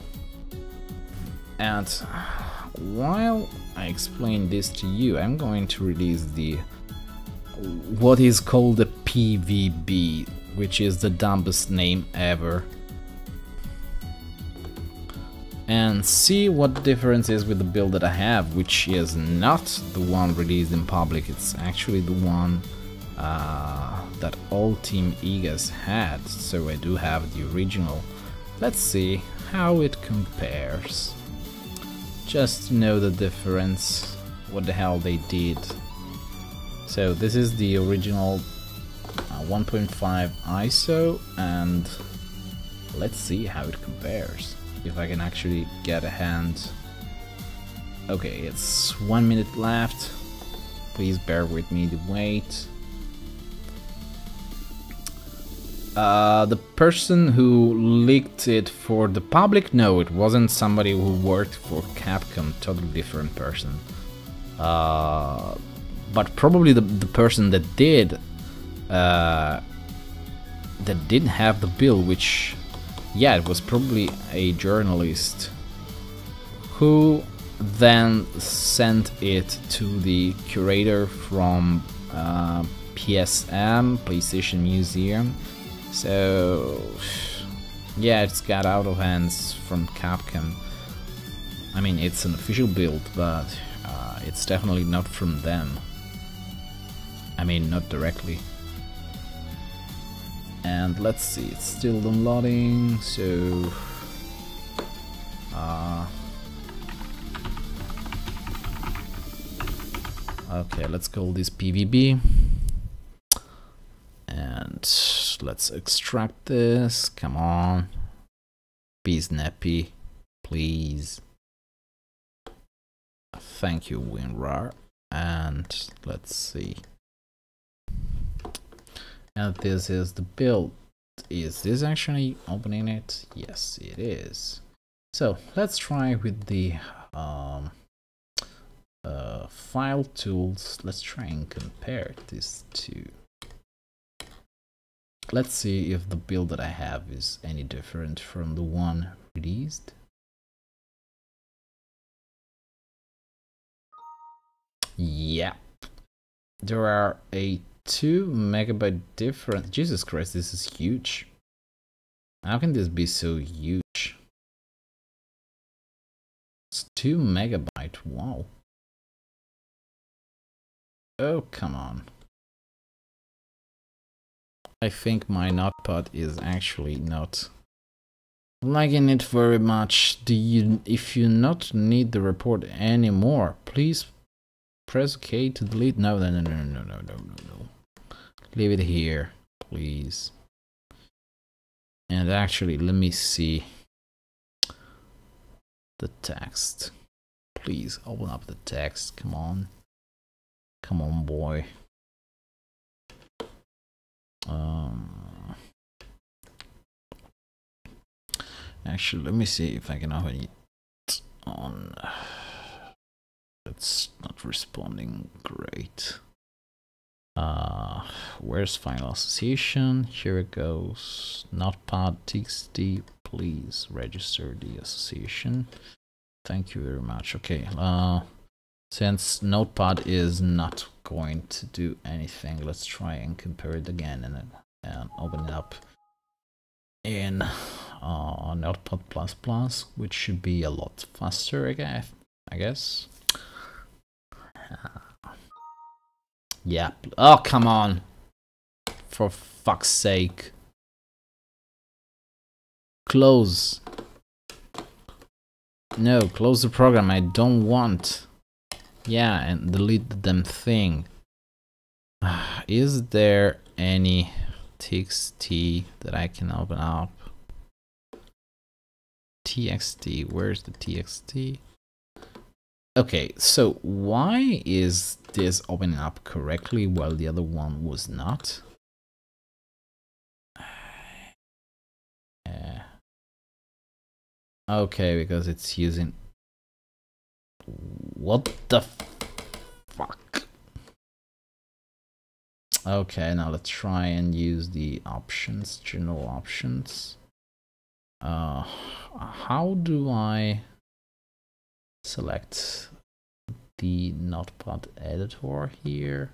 And while I explain this to you, I'm going to release what is called the PVB, which is the dumbest name ever, and see what the difference is with the build that I have, which is not the one released in public. It's actually the one that all Team Igas had, so I do have the original. Let's see how it compares, just to know the difference, what the hell they did. So this is the original 1.5 ISO, and let's see how it compares, if I can actually get a hand. Okay, it's 1 minute left, please bear with me the wait. The person who leaked it for the public, no, it wasn't somebody who worked for Capcom, totally different person. But probably the person that did that didn't have the build, which, yeah, it was probably a journalist who then sent it to the curator from PSM, PlayStation Museum. So yeah, it's got out of hands from Capcom. I mean, it's an official build, but it's definitely not from them. I mean, not directly. And let's see, it's still downloading, so okay, let's call this PVB and let's extract this. Come on, be snappy, please. Thank you, WinRAR. And let's see. And this is the build. Is this actually opening it? Yes, it is. So let's try with the file tools. Let's try and compare these two. Let's see if the build that I have is any different from the one released. Yeah, there are a 2 megabyte difference. Jesus Christ, this is huge. How can this be so huge? It's 2 megabyte. Wow. Oh, come on. I think my notepad is actually not liking it very much. If you not need the report anymore, please press K to delete. No. Leave it here, please. And actually, let me see the text. Please open up the text. Come on. Come on, boy. Actually, let me see if I can open it on. It's not responding great. Where's final association? Here it goes. Notepad txt, please register the association. Thank you very much. Okay, since Notepad is not going to do anything, let's try and compare it again and open it up in Notepad++, which should be a lot faster, I guess. Yeah. Oh, come on. For fuck's sake. Close. No, close the program. I don't want. Yeah, and delete the damn thing. Is there any txt that I can open up? txt, where's the txt? Okay, so why is this opening up correctly while the other one was not? Okay, because it's using... What the fuck? Okay, now let's try and use the options, general options. How do I select the Notepad editor here?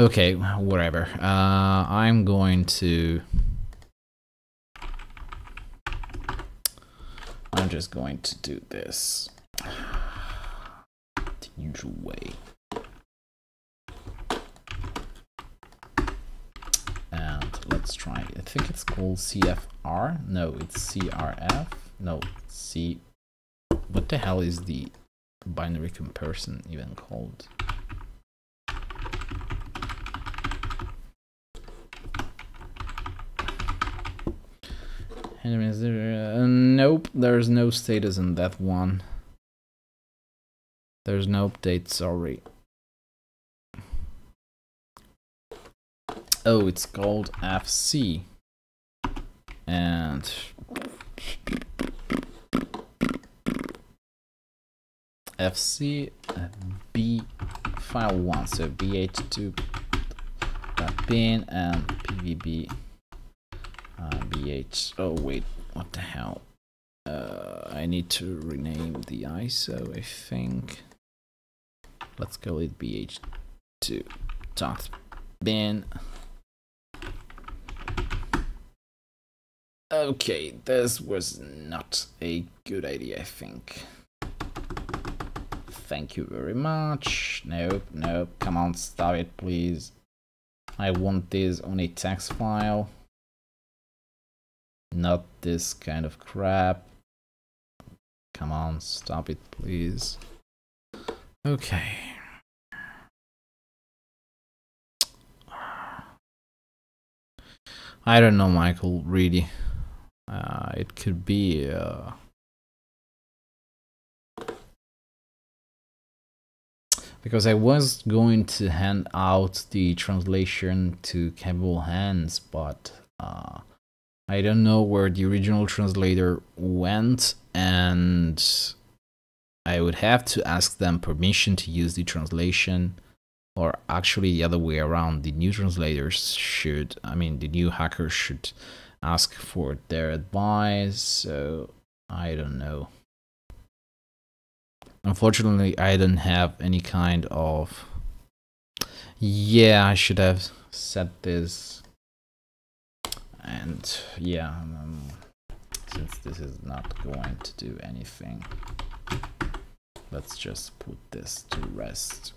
Okay, whatever. I'm just going to do this the usual way. And let's try, I think it's called CFR. No, it's CRF. No, C. What the hell is the binary comparison even called? Nope, there's no status in that one. There's no update, sorry. Oh, it's called FC. And FC B file 1, so BH2 bin and pvb bh. Oh wait, what the hell? I need to rename the ISO, I think. Let's go with bh2.bin. Okay, this was not a good idea, I think. Thank you very much. Nope, nope, come on, stop it, please. I want this on a text file. Not this kind of crap. Come on, stop it, please. Okay. I don't know, Michael, really. It could be because I was going to hand out the translation to capable hands, but I don't know where the original translator went, and I would have to ask them permission to use the translation, or actually the other way around. The new translators should, I mean, the new hackers should ask for their advice, so I don't know. Unfortunately, I don't have any kind of... Yeah, I should have said this. And yeah, since this is not going to do anything, let's just put this to rest.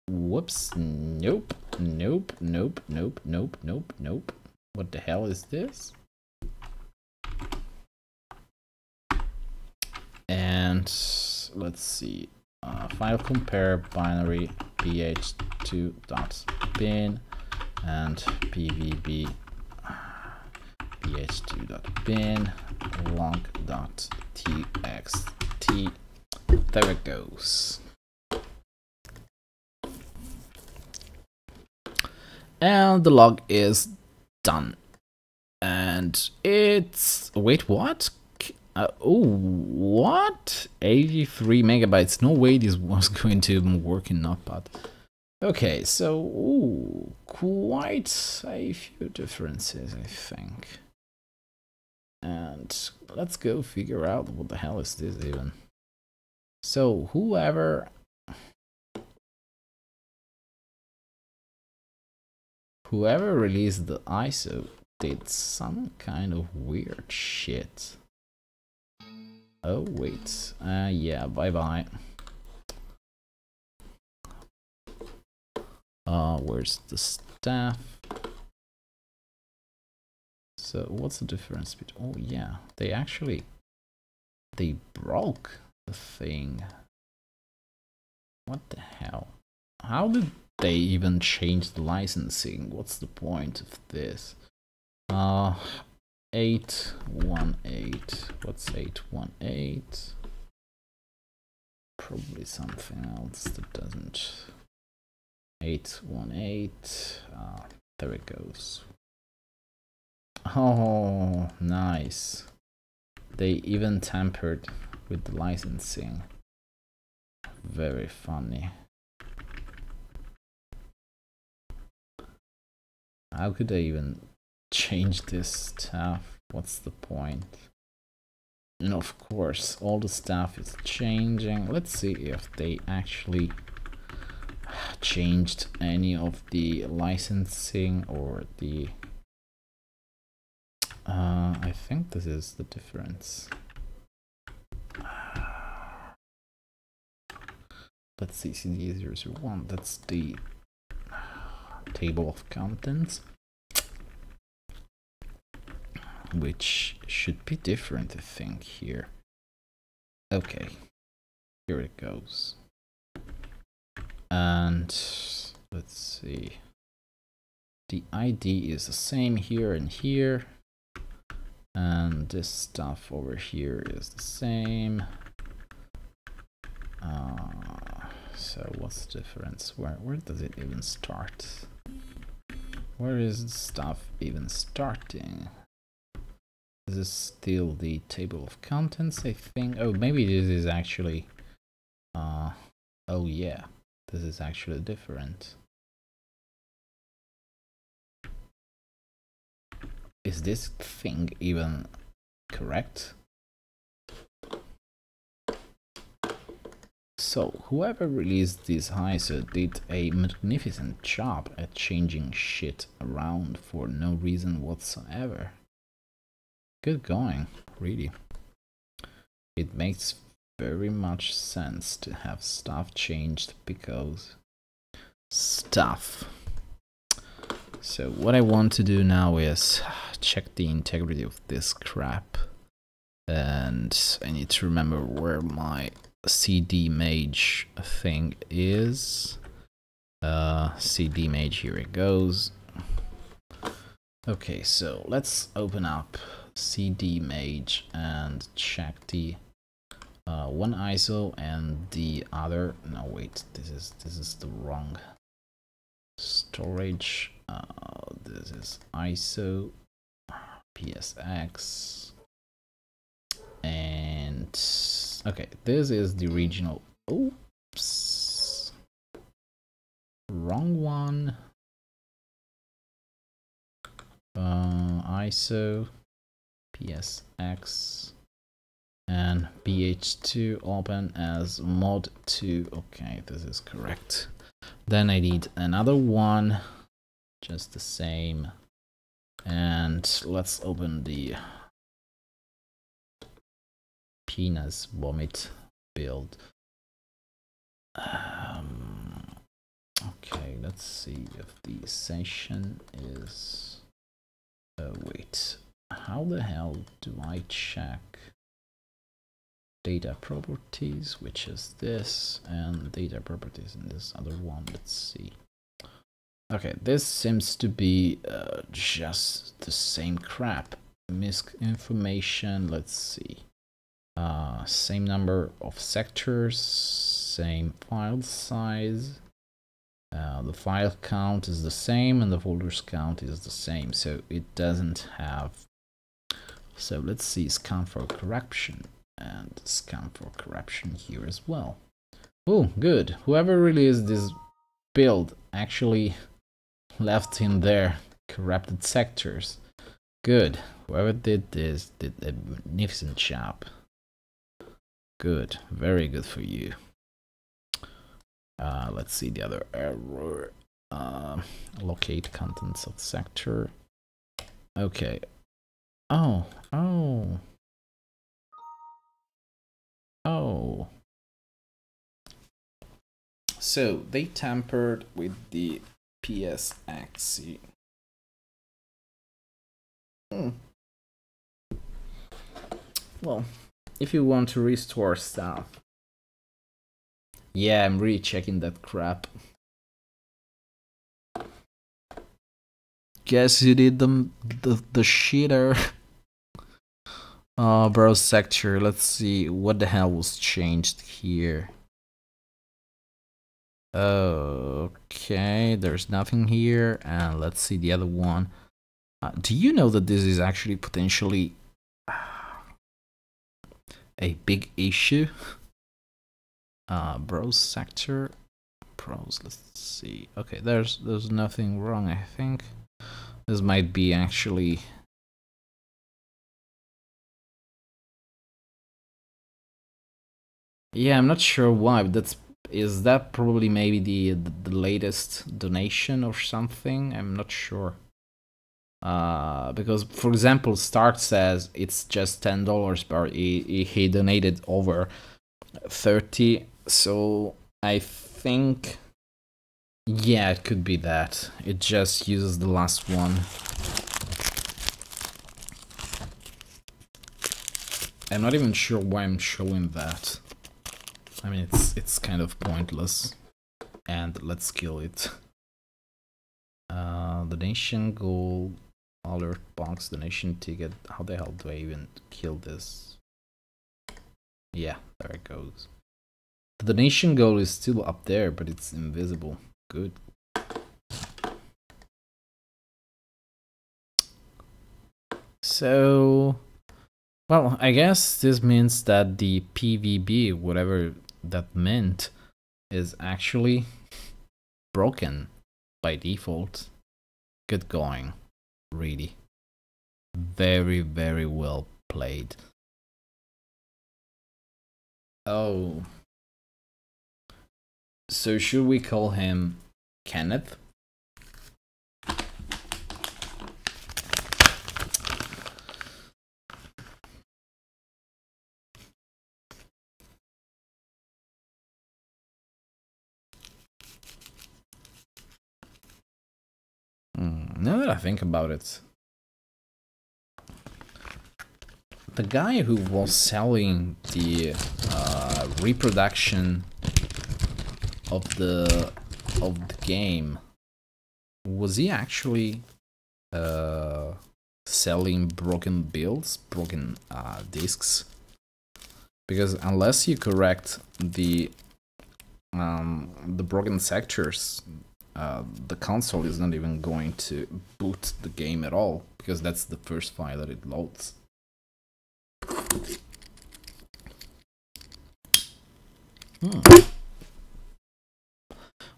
Whoops, nope, nope, nope, nope, nope, nope, nope. What the hell is this? And let's see, file compare binary ph2.bin and pvb ph2.bin log.txt. There it goes. And the log is done. And it's... Wait, what? Oh, what? 83 megabytes. No way this was going to work in Notepad. Okay, so ooh, quite a few differences, I think. And let's go figure out what the hell is this even. So whoever released the ISO did some kind of weird shit. Oh wait, yeah, bye bye. Where's the staff? So what's the difference between... Oh yeah, they broke the thing. What the hell? How did they even change the licensing? What's the point of this? 818. What's 818? Probably something else that doesn't. 818. There it goes. Oh, nice. They even tampered with the licensing. Very funny. How could they even change this stuff? What's the point? And of course, all the stuff is changing. Let's see if they actually changed any of the licensing or the... I think this is the difference. Let's see, CD001, that's the table of contents, which should be different, I think, here. Okay, here it goes. And let's see, the ID is the same here and here, and this stuff over here is the same. So what's the difference? Where does it even start? Where is the stuff even starting? This is still the table of contents, I think. Oh, maybe this is actually oh yeah, this is actually different. Is this thing even correct? So, whoever released this ISO did a magnificent job at changing shit around for no reason whatsoever. Good going, really. It makes very much sense to have stuff changed because stuff. So what I want to do now is check the integrity of this crap, and I need to remember where my CD mage thing is. CD mage, here it goes. Okay, so let's open up CD mage and check the one ISO and the other. No, wait, this is the wrong storage. This is ISO PSX, and okay, this is the original. Oops, wrong one. ISO PSX and BH2 open as mod 2. Okay, this is correct. Then I need another one, just the same, and let's open the penis vomit build. Okay, let's see if the session is wait, how the hell do I check data properties, which is this, and data properties in this other one? Let's see. Okay, this seems to be just the same crap. MISC information, let's see. Same number of sectors, same file size. The file count is the same and the folders count is the same, so it doesn't have. So let's see, scan for corruption, and scan for corruption here as well. Oh, good. Whoever released this build actually left in there corrupted sectors. Good. Whoever did this did a magnificent job. Good. Very good for you. Let's see the other error. Locate contents of sector. Okay. Oh. So they tampered with the PSX. Well, if you want to restore stuff. Yeah, I'm really checking that crap. Guess you did the shitter. Browse sector. Let's see what the hell was changed here. Okay, there's nothing here, and let's see the other one. Do you know that this is actually potentially a big issue? Browse sector. Browse. Let's see. Okay, there's nothing wrong. I think this might be actually. Yeah, I'm not sure why, but is that probably maybe the latest donation or something? I'm not sure. Because for example, Stark says it's just $10, but he donated over 30. So I think, yeah, it could be that. It just uses the last one. I'm not even sure why I'm showing that. I mean, it's kind of pointless. And let's kill it. Donation goal, alert box, donation ticket. How the hell do I even kill this? Yeah, there it goes. The donation goal is still up there, but it's invisible. Good. So, well, I guess this means that the PVB, whatever that meant, is actually broken by default. Good going, really. Very, very well played. Oh. So should we call him Kenneth? Now that I think about it, the guy who was selling the reproduction of the game, was he actually selling broken builds, broken discs? Because unless you correct the broken sectors, the console is not even going to boot the game at all, because that's the first file that it loads.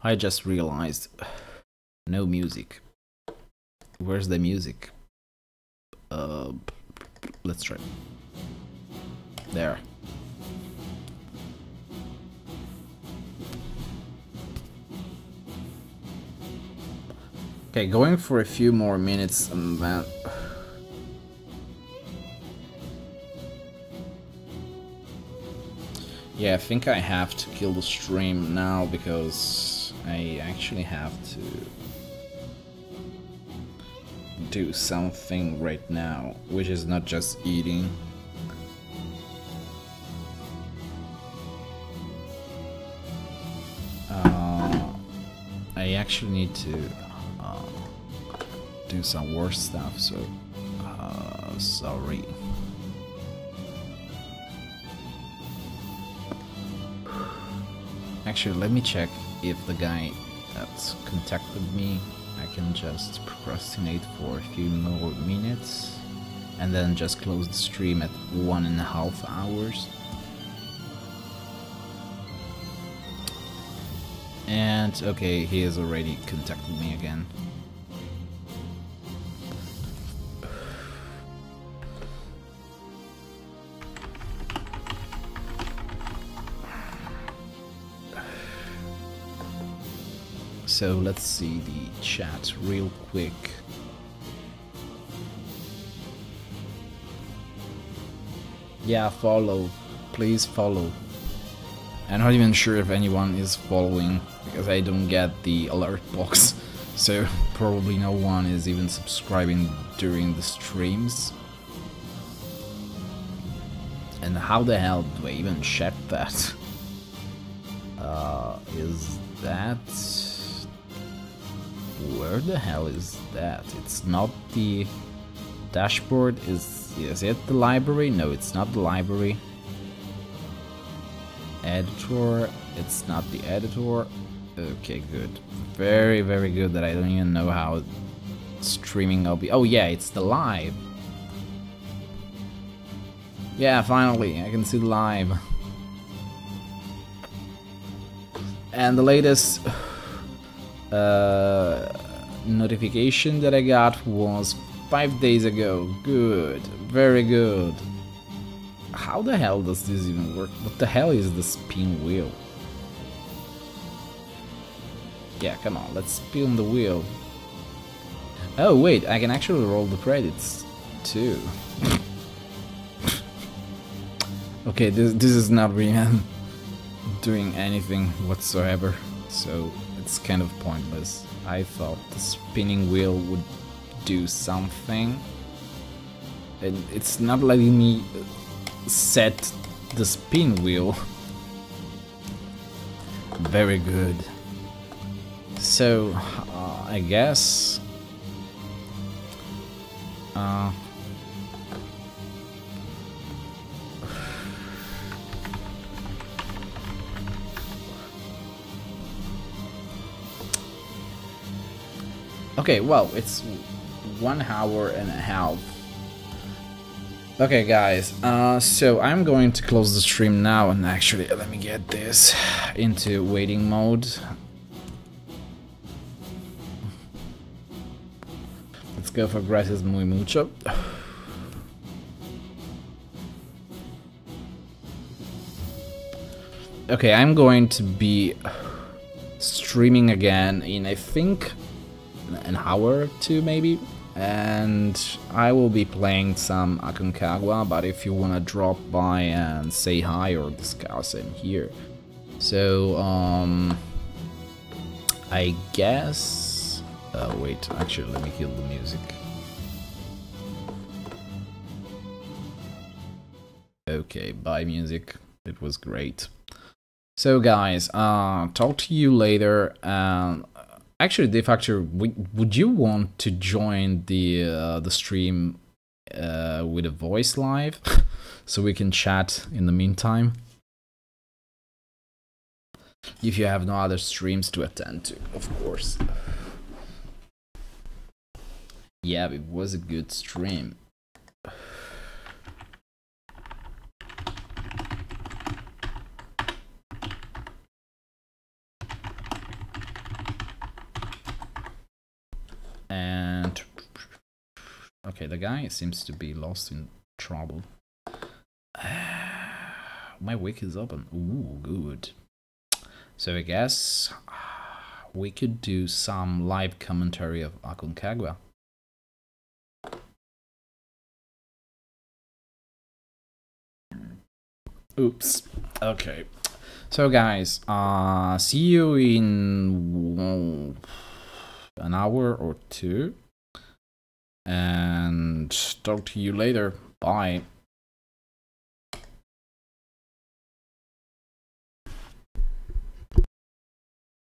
I just realized, no music. Where's the music? Let's try. There. Okay, going for a few more minutes and then... Yeah, I think I have to kill the stream now because I actually have to do something right now, which is not just eating. I actually need to do some worse stuff, so sorry. Actually, let me check if the guy that contacted me, I can just procrastinate for a few more minutes and then just close the stream at 1.5 hours. And okay, he has already contacted me again. So let's see the chat real quick. Yeah, follow. Please follow. I'm not even sure if anyone is following because I don't get the alert box. So probably no one is even subscribing during the streams. And how the hell do I even check that? Is that... Where the hell is that? It's not the dashboard. Is it the library? No, it's not the library. Editor. It's not the editor. Okay, good. Very, very good that I don't even know how streaming will be. Oh yeah, it's the live. Yeah, finally, I can see the live. And the latest notification that I got was 5 days ago. Good, very good. How the hell does this even work? What the hell is the spin wheel? Yeah, come on, let's spin the wheel. Oh wait, I can actually roll the credits too. Okay, this is not really doing anything whatsoever, so it's kind of pointless. I thought the spinning wheel would do something, and it's not letting me set the spin wheel. Very good. So I guess okay, well, it's 1.5 hours. Okay, guys, so I'm going to close the stream now, and actually, let me get this into waiting mode. Let's go for gracias muy mucho. Okay, I'm going to be streaming again in, I think, an hour or two maybe, and I will be playing some Aconcagua, but if you wanna drop by and say hi or discuss, I'm here. So, I guess... Oh wait, actually let me kill the music. Okay, bye music, it was great. So guys, talk to you later. Actually, Defactor, would you want to join the stream with a voice live, so we can chat in the meantime? If you have no other streams to attend to, of course. Yeah, it was a good stream. And okay, the guy seems to be lost in trouble. My wiki is open. Ooh, good. So I guess we could do some live commentary of Aconcagua. Oops. Okay. So guys, see you in an hour or two, and talk to you later. Bye.